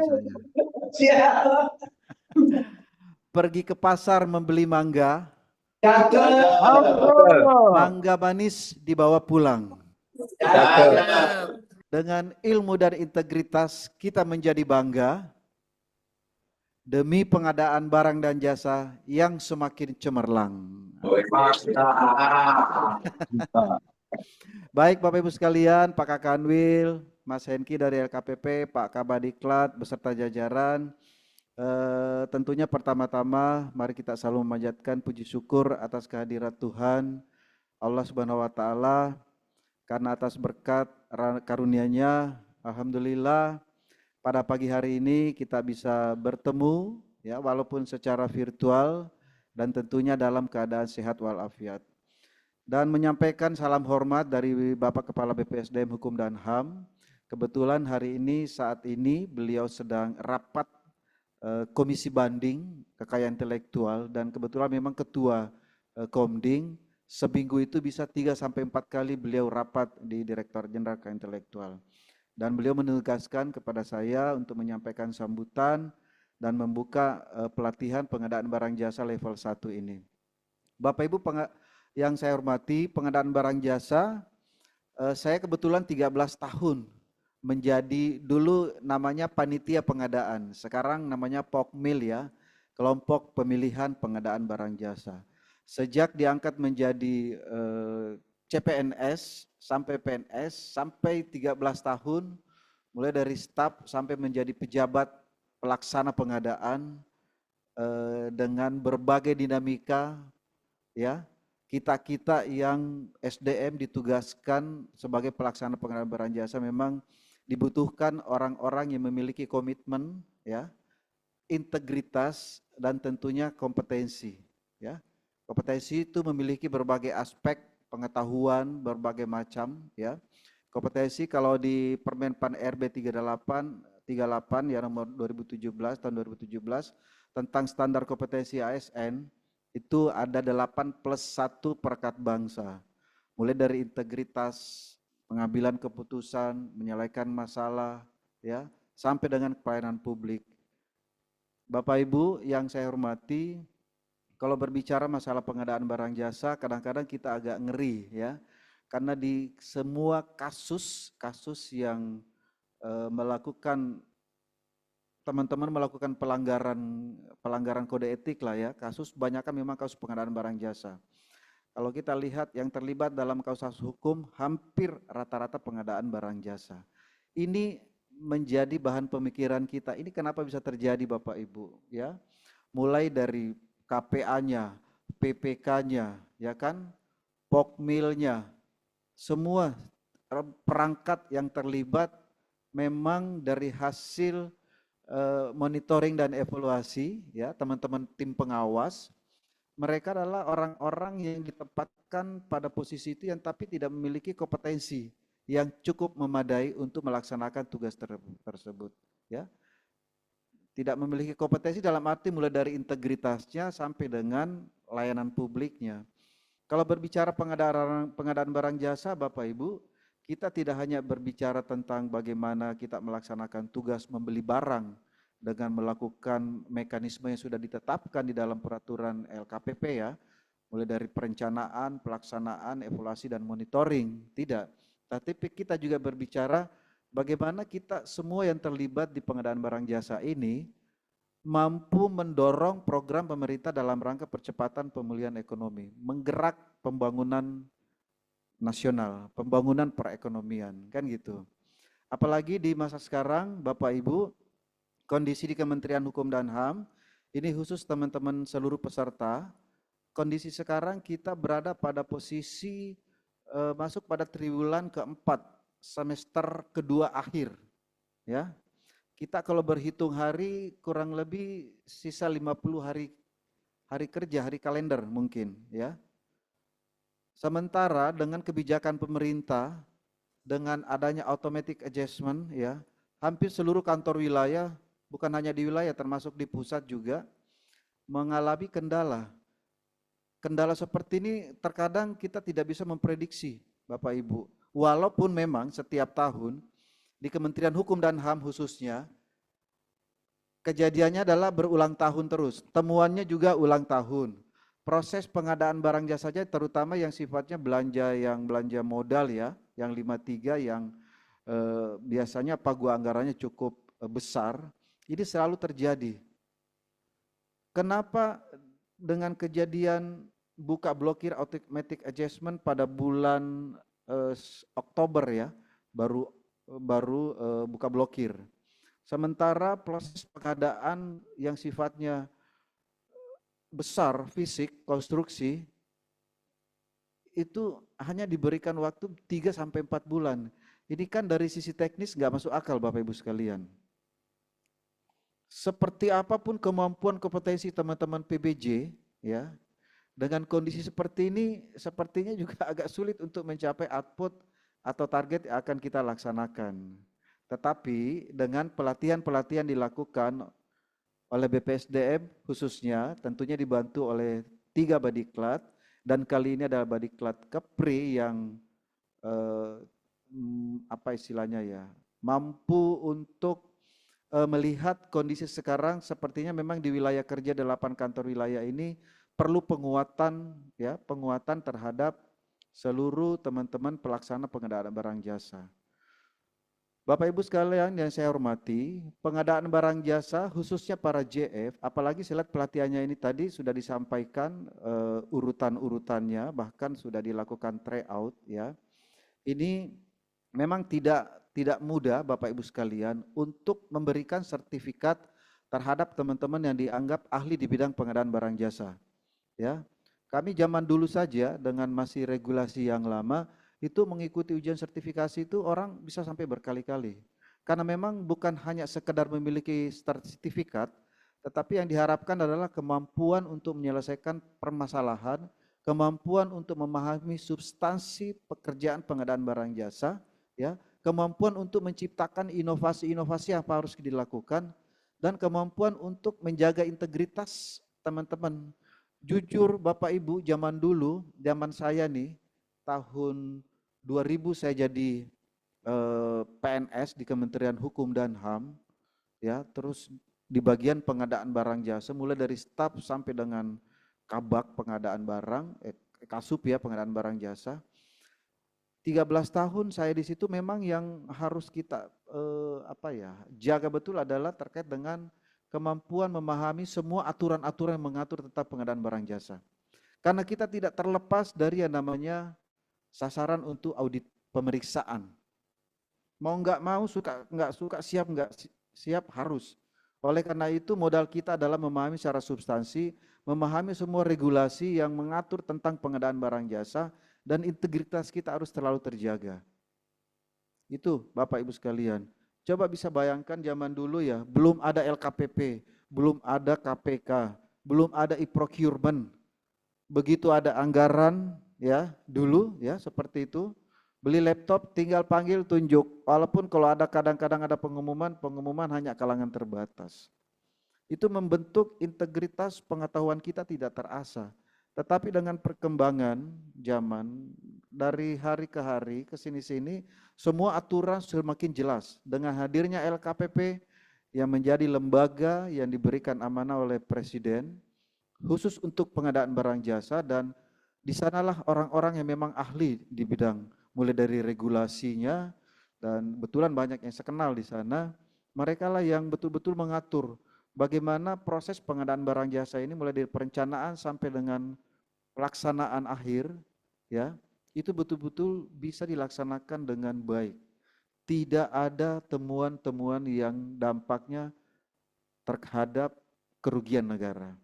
saya. Pergi ke pasar membeli mangga, Mangga manis dibawa pulang. Dengan ilmu dan integritas kita menjadi bangga demi pengadaan barang dan jasa yang semakin cemerlang. Baik Bapak Ibu sekalian, Pak Kakanwil, Mas Henki dari LKPP, Pak Kabadiklat beserta jajaran, tentunya pertama-tama mari kita selalu memanjatkan puji syukur atas kehadirat Tuhan Allah Subhanahu wa taala, karena atas berkat karunia-Nya alhamdulillah pada pagi hari ini kita bisa bertemu ya walaupun secara virtual dan tentunya dalam keadaan sehat walafiat. Dan menyampaikan salam hormat dari Bapak Kepala BPSDM Hukum dan HAM. Kebetulan hari ini saat ini beliau sedang rapat komisi banding kekayaan intelektual dan kebetulan memang ketua Komding. Seminggu itu bisa 3 sampai 4 kali beliau rapat di Direktur Jenderal Kekayaan Intelektual. Dan beliau menugaskan kepada saya untuk menyampaikan sambutan dan membuka pelatihan pengadaan barang jasa level 1 ini. Bapak Ibu yang saya hormati, pengadaan barang jasa, saya kebetulan 13 tahun menjadi dulu namanya panitia pengadaan, sekarang namanya POKMIL ya, kelompok pemilihan pengadaan barang jasa. Sejak diangkat menjadi CPNS sampai PNS sampai 13 tahun, mulai dari staf sampai menjadi pejabat pelaksana pengadaan dengan berbagai dinamika ya. Kita yang SDM ditugaskan sebagai pelaksana pengadaan barang jasa memang dibutuhkan orang-orang yang memiliki komitmen ya, integritas dan tentunya kompetensi ya. Kompetensi itu memiliki berbagai aspek pengetahuan berbagai macam ya. Kompetensi kalau di Permen Pan RB 38 ya nomor 2017 tahun 2017 tentang standar kompetensi ASN itu ada 8+1 perekat bangsa. Mulai dari integritas, pengambilan keputusan, menyelesaikan masalah ya, sampai dengan pelayanan publik. Bapak Ibu yang saya hormati, kalau berbicara masalah pengadaan barang jasa kadang-kadang kita agak ngeri ya. Karena di semua kasus yang teman-teman melakukan pelanggaran kode etik lah ya, kasus kebanyakan memang kasus pengadaan barang jasa. Kalau kita lihat yang terlibat dalam kasus hukum hampir rata-rata pengadaan barang jasa. Ini menjadi bahan pemikiran kita. Ini kenapa bisa terjadi Bapak Ibu ya? Mulai dari KPA-nya, PPK-nya, ya kan, POKMIL-nya, semua perangkat yang terlibat memang dari hasil monitoring dan evaluasi ya teman-teman tim pengawas, mereka adalah orang-orang yang ditempatkan pada posisi itu yang tapi tidak memiliki kompetensi yang cukup memadai untuk melaksanakan tugas tersebut ya. Tidak memiliki kompetensi dalam arti mulai dari integritasnya sampai dengan layanan publiknya. Kalau berbicara pengadaan barang jasa Bapak Ibu, kita tidak hanya berbicara tentang bagaimana kita melaksanakan tugas membeli barang dengan melakukan mekanisme yang sudah ditetapkan di dalam peraturan LKPP ya, mulai dari perencanaan, pelaksanaan, evaluasi dan monitoring, tidak. Tapi kita juga berbicara bagaimana kita semua yang terlibat di pengadaan barang jasa ini mampu mendorong program pemerintah dalam rangka percepatan pemulihan ekonomi, menggerak pembangunan nasional, pembangunan perekonomian, kan gitu. Apalagi di masa sekarang, Bapak Ibu, kondisi di Kementerian Hukum dan HAM, ini khusus teman-teman seluruh peserta, kondisi sekarang kita berada pada posisi masuk pada triwulan keempat, semester kedua akhir, ya. Kita kalau berhitung hari kurang lebih sisa 50 hari kerja, hari kalender mungkin, ya. Sementara dengan kebijakan pemerintah, dengan adanya automatic adjustment, ya, hampir seluruh kantor wilayah, bukan hanya di wilayah, termasuk di pusat juga, mengalami kendala. Kendala seperti ini terkadang kita tidak bisa memprediksi, Bapak Ibu. Walaupun memang setiap tahun di Kementerian Hukum dan HAM khususnya, kejadiannya adalah berulang tahun terus, temuannya juga ulang tahun. proses pengadaan barang jasanya terutama yang sifatnya belanja modal ya, yang 53 yang biasanya pagu anggarannya cukup besar, ini selalu terjadi. Kenapa dengan kejadian buka blokir automatic adjustment pada bulan Oktober ya, baru buka blokir. Sementara proses pengadaan yang sifatnya besar, fisik, konstruksi, itu hanya diberikan waktu 3-4 bulan. Ini kan dari sisi teknis nggak masuk akal Bapak Ibu sekalian. Seperti apapun kemampuan kompetensi teman-teman PBJ, ya, dengan kondisi seperti ini, sepertinya juga agak sulit untuk mencapai output atau target yang akan kita laksanakan. Tetapi dengan pelatihan-pelatihan dilakukan oleh BPSDM khususnya, tentunya dibantu oleh 3 Badiklat, dan kali ini adalah Badiklat Kepri yang apa istilahnya ya, mampu untuk melihat kondisi sekarang sepertinya memang di wilayah kerja 8 kantor wilayah ini perlu penguatan ya, penguatan terhadap seluruh teman-teman pelaksana pengadaan barang jasa. Bapak Ibu sekalian yang saya hormati, pengadaan barang jasa khususnya para JF, apalagi saya lihat pelatihannya ini tadi sudah disampaikan urutan-urutannya, bahkan sudah dilakukan tryout ya. Ini memang tidak mudah Bapak Ibu sekalian untuk memberikan sertifikat terhadap teman-teman yang dianggap ahli di bidang pengadaan barang jasa. Ya, kami zaman dulu saja dengan masih regulasi yang lama itu mengikuti ujian sertifikasi itu orang bisa sampai berkali-kali. Karena memang bukan hanya sekedar memiliki sertifikat, tetapi yang diharapkan adalah kemampuan untuk menyelesaikan permasalahan, kemampuan untuk memahami substansi pekerjaan pengadaan barang jasa, ya, kemampuan untuk menciptakan inovasi-inovasi apa harus dilakukan, dan kemampuan untuk menjaga integritas teman-teman. Jujur Bapak Ibu, zaman dulu, zaman saya nih, tahun 2000 saya jadi PNS di Kementerian Hukum dan HAM, ya, terus di bagian pengadaan barang jasa, mulai dari staf sampai dengan kabak pengadaan barang, kasup ya pengadaan barang jasa. 13 tahun saya di situ memang yang harus kita jaga betul adalah terkait dengan kemampuan memahami semua aturan-aturan yang mengatur tentang pengadaan barang jasa. Karena kita tidak terlepas dari yang namanya sasaran untuk audit pemeriksaan. Mau nggak mau, suka nggak suka, siap nggak siap harus. Oleh karena itu modal kita adalah memahami secara substansi, memahami semua regulasi yang mengatur tentang pengadaan barang jasa, dan integritas kita harus terlalu terjaga. Itu Bapak Ibu sekalian. Coba bisa bayangkan zaman dulu ya, belum ada LKPP, belum ada KPK, belum ada e-procurement. Begitu ada anggaran ya dulu ya seperti itu, beli laptop tinggal panggil tunjuk, walaupun kalau ada kadang-kadang ada pengumuman hanya kalangan terbatas. Itu membentuk integritas pengetahuan kita tidak terasa. Tetapi dengan perkembangan zaman dari hari ke hari ke sini-sini, semua aturan semakin jelas. Dengan hadirnya LKPP yang menjadi lembaga yang diberikan amanah oleh Presiden khusus untuk pengadaan barang jasa, dan di sanalah orang-orang yang memang ahli di bidang mulai dari regulasinya, dan kebetulan banyak yang saya kenal di sana, mereka lah yang betul-betul mengatur bagaimana proses pengadaan barang jasa ini mulai dari perencanaan sampai dengan pelaksanaan akhir, ya, itu betul-betul bisa dilaksanakan dengan baik. Tidak ada temuan-temuan yang dampaknya terhadap kerugian negara.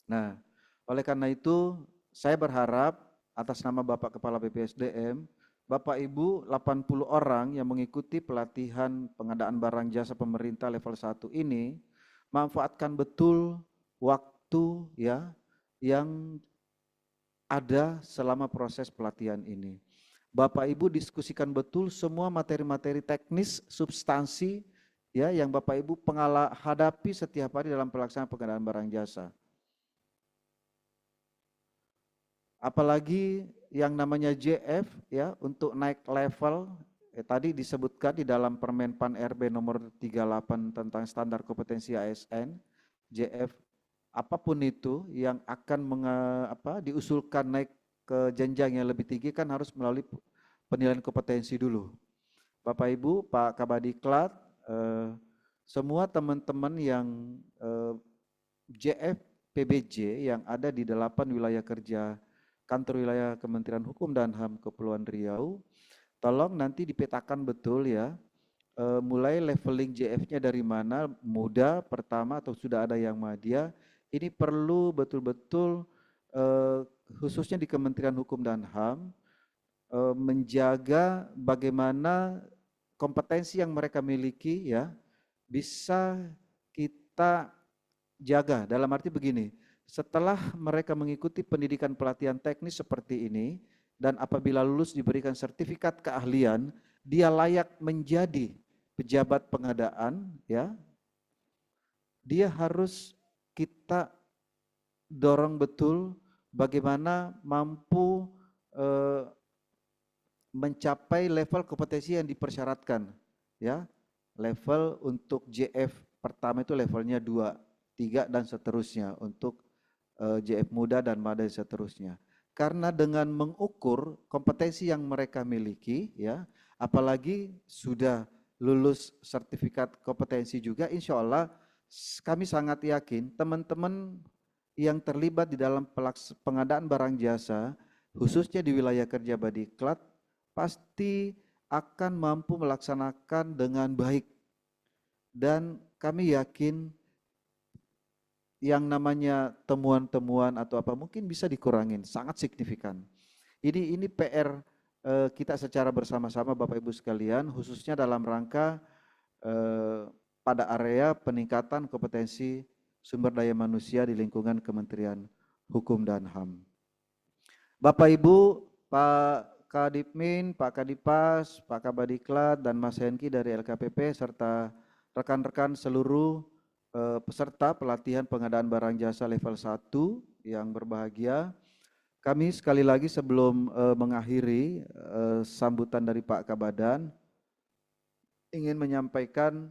Nah, oleh karena itu saya berharap atas nama Bapak Kepala BPSDM, Bapak Ibu 80 orang yang mengikuti pelatihan pengadaan barang jasa pemerintah level 1 ini manfaatkan betul waktu ya yang ada selama proses pelatihan ini. Bapak Ibu diskusikan betul semua materi-materi teknis, substansi ya yang Bapak Ibu hadapi setiap hari dalam pelaksanaan pengadaan barang jasa. Apalagi yang namanya JF ya untuk naik level, tadi disebutkan di dalam Permen PAN RB nomor 38 tentang standar kompetensi ASN, JF apapun itu yang akan diusulkan naik ke jenjang yang lebih tinggi kan harus melalui penilaian kompetensi dulu. Bapak Ibu, Pak Kabadiklat, semua teman-teman yang JF PBJ yang ada di 8 wilayah kerja kantor wilayah Kementerian Hukum dan HAM Kepulauan Riau, tolong nanti dipetakan betul ya, mulai leveling JF-nya dari mana, muda, pertama atau sudah ada yang madya, ini perlu betul-betul khususnya di Kementerian Hukum dan HAM menjaga bagaimana kompetensi yang mereka miliki ya bisa kita jaga. Dalam arti begini, setelah mereka mengikuti pendidikan pelatihan teknis seperti ini dan apabila lulus diberikan sertifikat keahlian, dia layak menjadi pejabat pengadaan ya. Dia harus kita dorong betul bagaimana mampu mencapai level kompetensi yang dipersyaratkan ya. Level untuk JF pertama itu levelnya 2, 3 dan seterusnya untuk JF muda dan mada dan seterusnya. Karena dengan mengukur kompetensi yang mereka miliki ya, apalagi sudah lulus sertifikat kompetensi juga, insya Allah kami sangat yakin teman-teman yang terlibat di dalam pengadaan barang jasa, khususnya di wilayah kerja Badiklat, pasti akan mampu melaksanakan dengan baik. Dan kami yakin yang namanya temuan-temuan atau apa mungkin bisa dikurangin, sangat signifikan. Ini PR kita secara bersama-sama Bapak Ibu sekalian, khususnya dalam rangka pada area peningkatan kompetensi sumber daya manusia di lingkungan Kementerian Hukum dan HAM. Bapak Ibu, Pak Kadipmin, Pak Kadipas, Pak Kabadiklat, dan Mas Henki dari LKPP, serta rekan-rekan seluruh peserta pelatihan pengadaan barang jasa level 1 yang berbahagia. Kami sekali lagi sebelum mengakhiri sambutan dari Pak Kabadan, ingin menyampaikan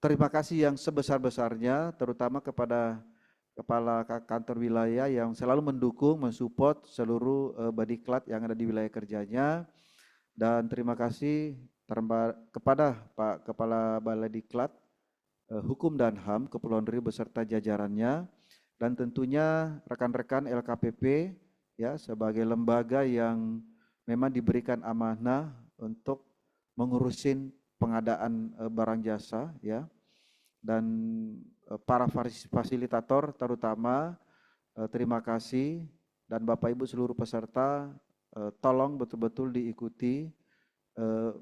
terima kasih yang sebesar-besarnya terutama kepada Kepala Kantor Wilayah yang selalu mendukung, mensupport seluruh Badiklat yang ada di wilayah kerjanya. Dan terima kasih kepada Pak Kepala Balai Diklat Hukum dan HAM Kepulauan Riau beserta jajarannya, dan tentunya rekan-rekan LKPP ya sebagai lembaga yang memang diberikan amanah untuk mengurusin pengadaan barang jasa ya, dan para fasilitator terutama terima kasih, dan Bapak Ibu seluruh peserta tolong betul-betul diikuti,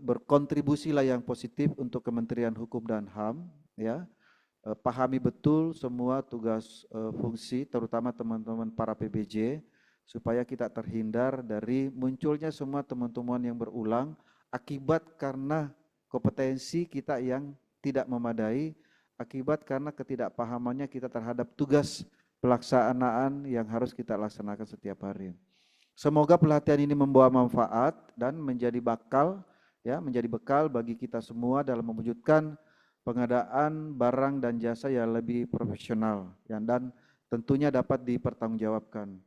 berkontribusilah yang positif untuk Kementerian Hukum dan HAM ya. Pahami betul semua tugas fungsi terutama teman-teman para PBJ supaya kita terhindar dari munculnya semua teman-teman yang berulang akibat karena kompetensi kita yang tidak memadai, akibat karena ketidakpahamannya kita terhadap tugas pelaksanaan yang harus kita laksanakan setiap hari. Semoga pelatihan ini membawa manfaat dan menjadi bekal bagi kita semua dalam mewujudkan pengadaan barang dan jasa yang lebih profesional dan tentunya dapat dipertanggungjawabkan.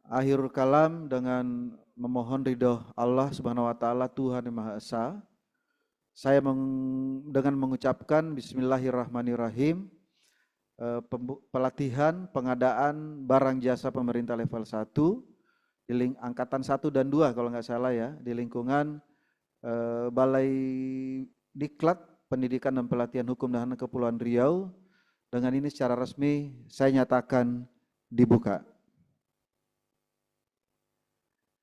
Akhirul kalam dengan memohon ridho Allah Subhanahu wa taala Tuhan yang Maha Esa. Saya dengan mengucapkan bismillahirrahmanirrahim, pelatihan pengadaan barang jasa pemerintah level 1 di angkatan 1 dan 2 kalau nggak salah ya, di lingkungan Balai Diklat Pendidikan dan Pelatihan Hukum dan HAM Kepulauan Riau. Dengan ini secara resmi saya nyatakan dibuka.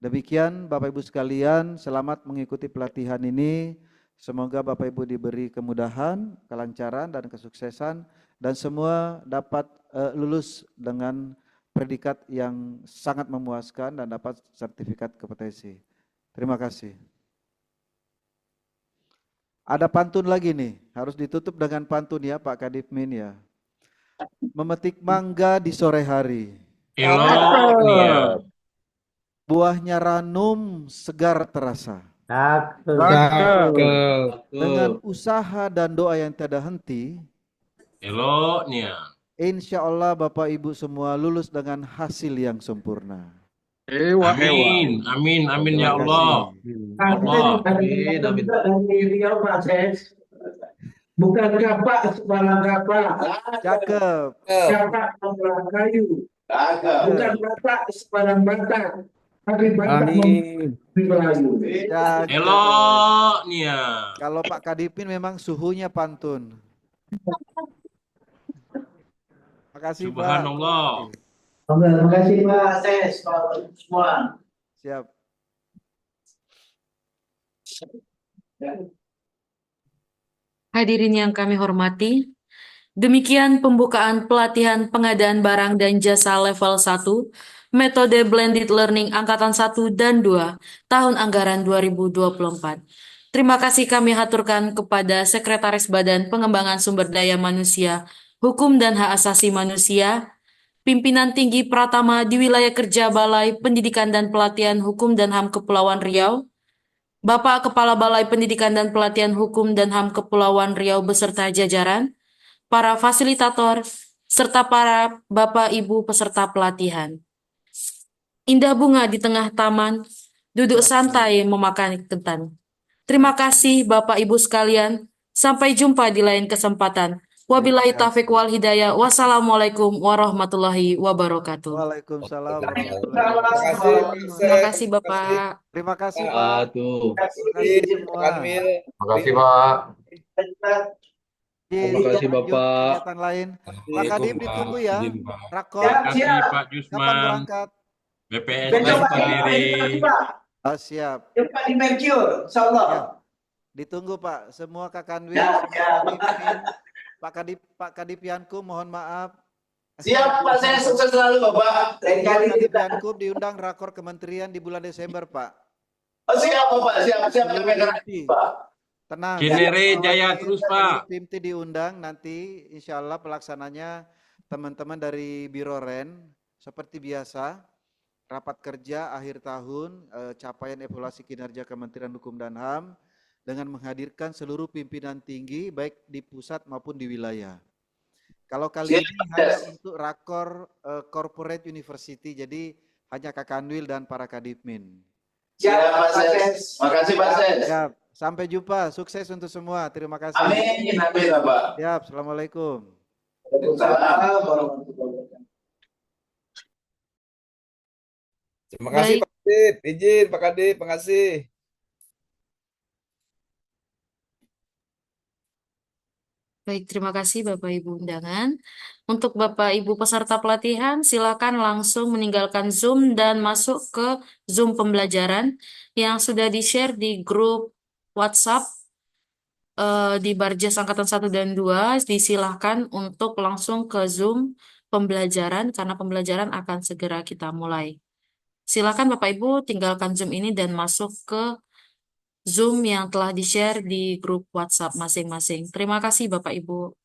Demikian Bapak Ibu sekalian, selamat mengikuti pelatihan ini. Semoga Bapak Ibu diberi kemudahan, kelancaran dan kesuksesan, dan semua dapat lulus dengan predikat yang sangat memuaskan dan dapat sertifikat kompetensi. Terima kasih. Ada pantun lagi nih, harus ditutup dengan pantun ya Pak Kadipmin ya. Memetik mangga di sore hari. Elok nih ya. Buahnya ranum segar terasa. Cakep. Dengan usaha dan doa yang tiada henti, Eloknya. Insya Allah Bapak Ibu semua lulus dengan hasil yang sempurna. Amin, amin, amin ya Terima Allah. kasih. Allah. Amin, amin. Dari Riau, Pak Ses. Bukan kapak, sebarang kapak. Cakep. Kapak sebarang kayu. Bukan batak, sebarang batak. Tapi batak memberi Melayu. Cakep. Eloknya. Kalau Pak Kadipin memang suhunya pantun. Makasih Pak. Subhanallah. Oke, terima kasih Pak Ses, Pak semua. Siap. Hadirin yang kami hormati, demikian pembukaan pelatihan pengadaan barang dan jasa level 1, metode blended learning angkatan 1 dan 2, tahun anggaran 2024. Terima kasih kami haturkan kepada Sekretaris Badan Pengembangan Sumber Daya Manusia, Hukum dan Hak Asasi Manusia, Pimpinan Tinggi Pratama di Wilayah Kerja Balai Pendidikan dan Pelatihan Hukum dan HAM Kepulauan Riau, Bapak Kepala Balai Pendidikan dan Pelatihan Hukum dan HAM Kepulauan Riau beserta jajaran, para fasilitator, serta para Bapak Ibu peserta pelatihan. Indah bunga di tengah taman, duduk santai memakan ketan. Terima kasih Bapak Ibu sekalian. Sampai jumpa di lain kesempatan. Wabillahi taufiq wal hidayah. Wassalamualaikum warahmatullahi wabarakatuh. Waalaikumsalam. Terima kasih Bapak. Terima kasih Pak. Terima Terima kasih semua. Terima kasih Pak. Terima kasih Bapak. Kegiatan lain. Pak Kadip ditunggu ya. Rakor. Terima kasih Pak Kapan Jusman. berangkat? BPS Besok Pak, sendiri. Oh, siap. Jumpa di Mercure, insya Allah. Ya. Ditunggu Pak. Semua Kak Kanwil, Ya, semua ya. Kadipin, Pak Kadipianku mohon maaf. Siap Pak, saya sukses selalu Bapak. Lain kali kita. Kadipianku diundang rakor kementerian di bulan Desember Pak. Oh, siap Bapak, siap Seluruh siap. Pimti. Pak. Tenang. Kinere Jaya Kalau terus seluruh Pak. Pimti diundang nanti insya Allah pelaksananya teman-teman dari Biro Ren seperti biasa. Rapat kerja akhir tahun, capaian evaluasi kinerja Kementerian Hukum dan HAM dengan menghadirkan seluruh pimpinan tinggi baik di pusat maupun di wilayah. Kalau kali ini hanya untuk rakor corporate university, jadi hanya Kak Kanwil dan para Kadipmin. Siap Pak Ses. Makasih Pak Ses. Siap. Sampai jumpa, sukses untuk semua. Terima kasih. Amin, amin Bapak. Siap, assalamualaikum. Waalaikumsalam warahmatullahi wabarakatuh. Terima kasih Pak Kadip. Izin Pak Kadip, makasih. Baik, terima kasih Bapak Ibu undangan. Untuk Bapak Ibu peserta pelatihan, silakan langsung meninggalkan Zoom dan masuk ke Zoom pembelajaran yang sudah di-share di grup WhatsApp di Barjas Angkatan 1 dan 2. Disilahkan untuk langsung ke Zoom pembelajaran karena pembelajaran akan segera kita mulai. Silakan Bapak Ibu tinggalkan Zoom ini dan masuk ke Zoom yang telah di-share di grup WhatsApp masing-masing. Terima kasih Bapak Ibu.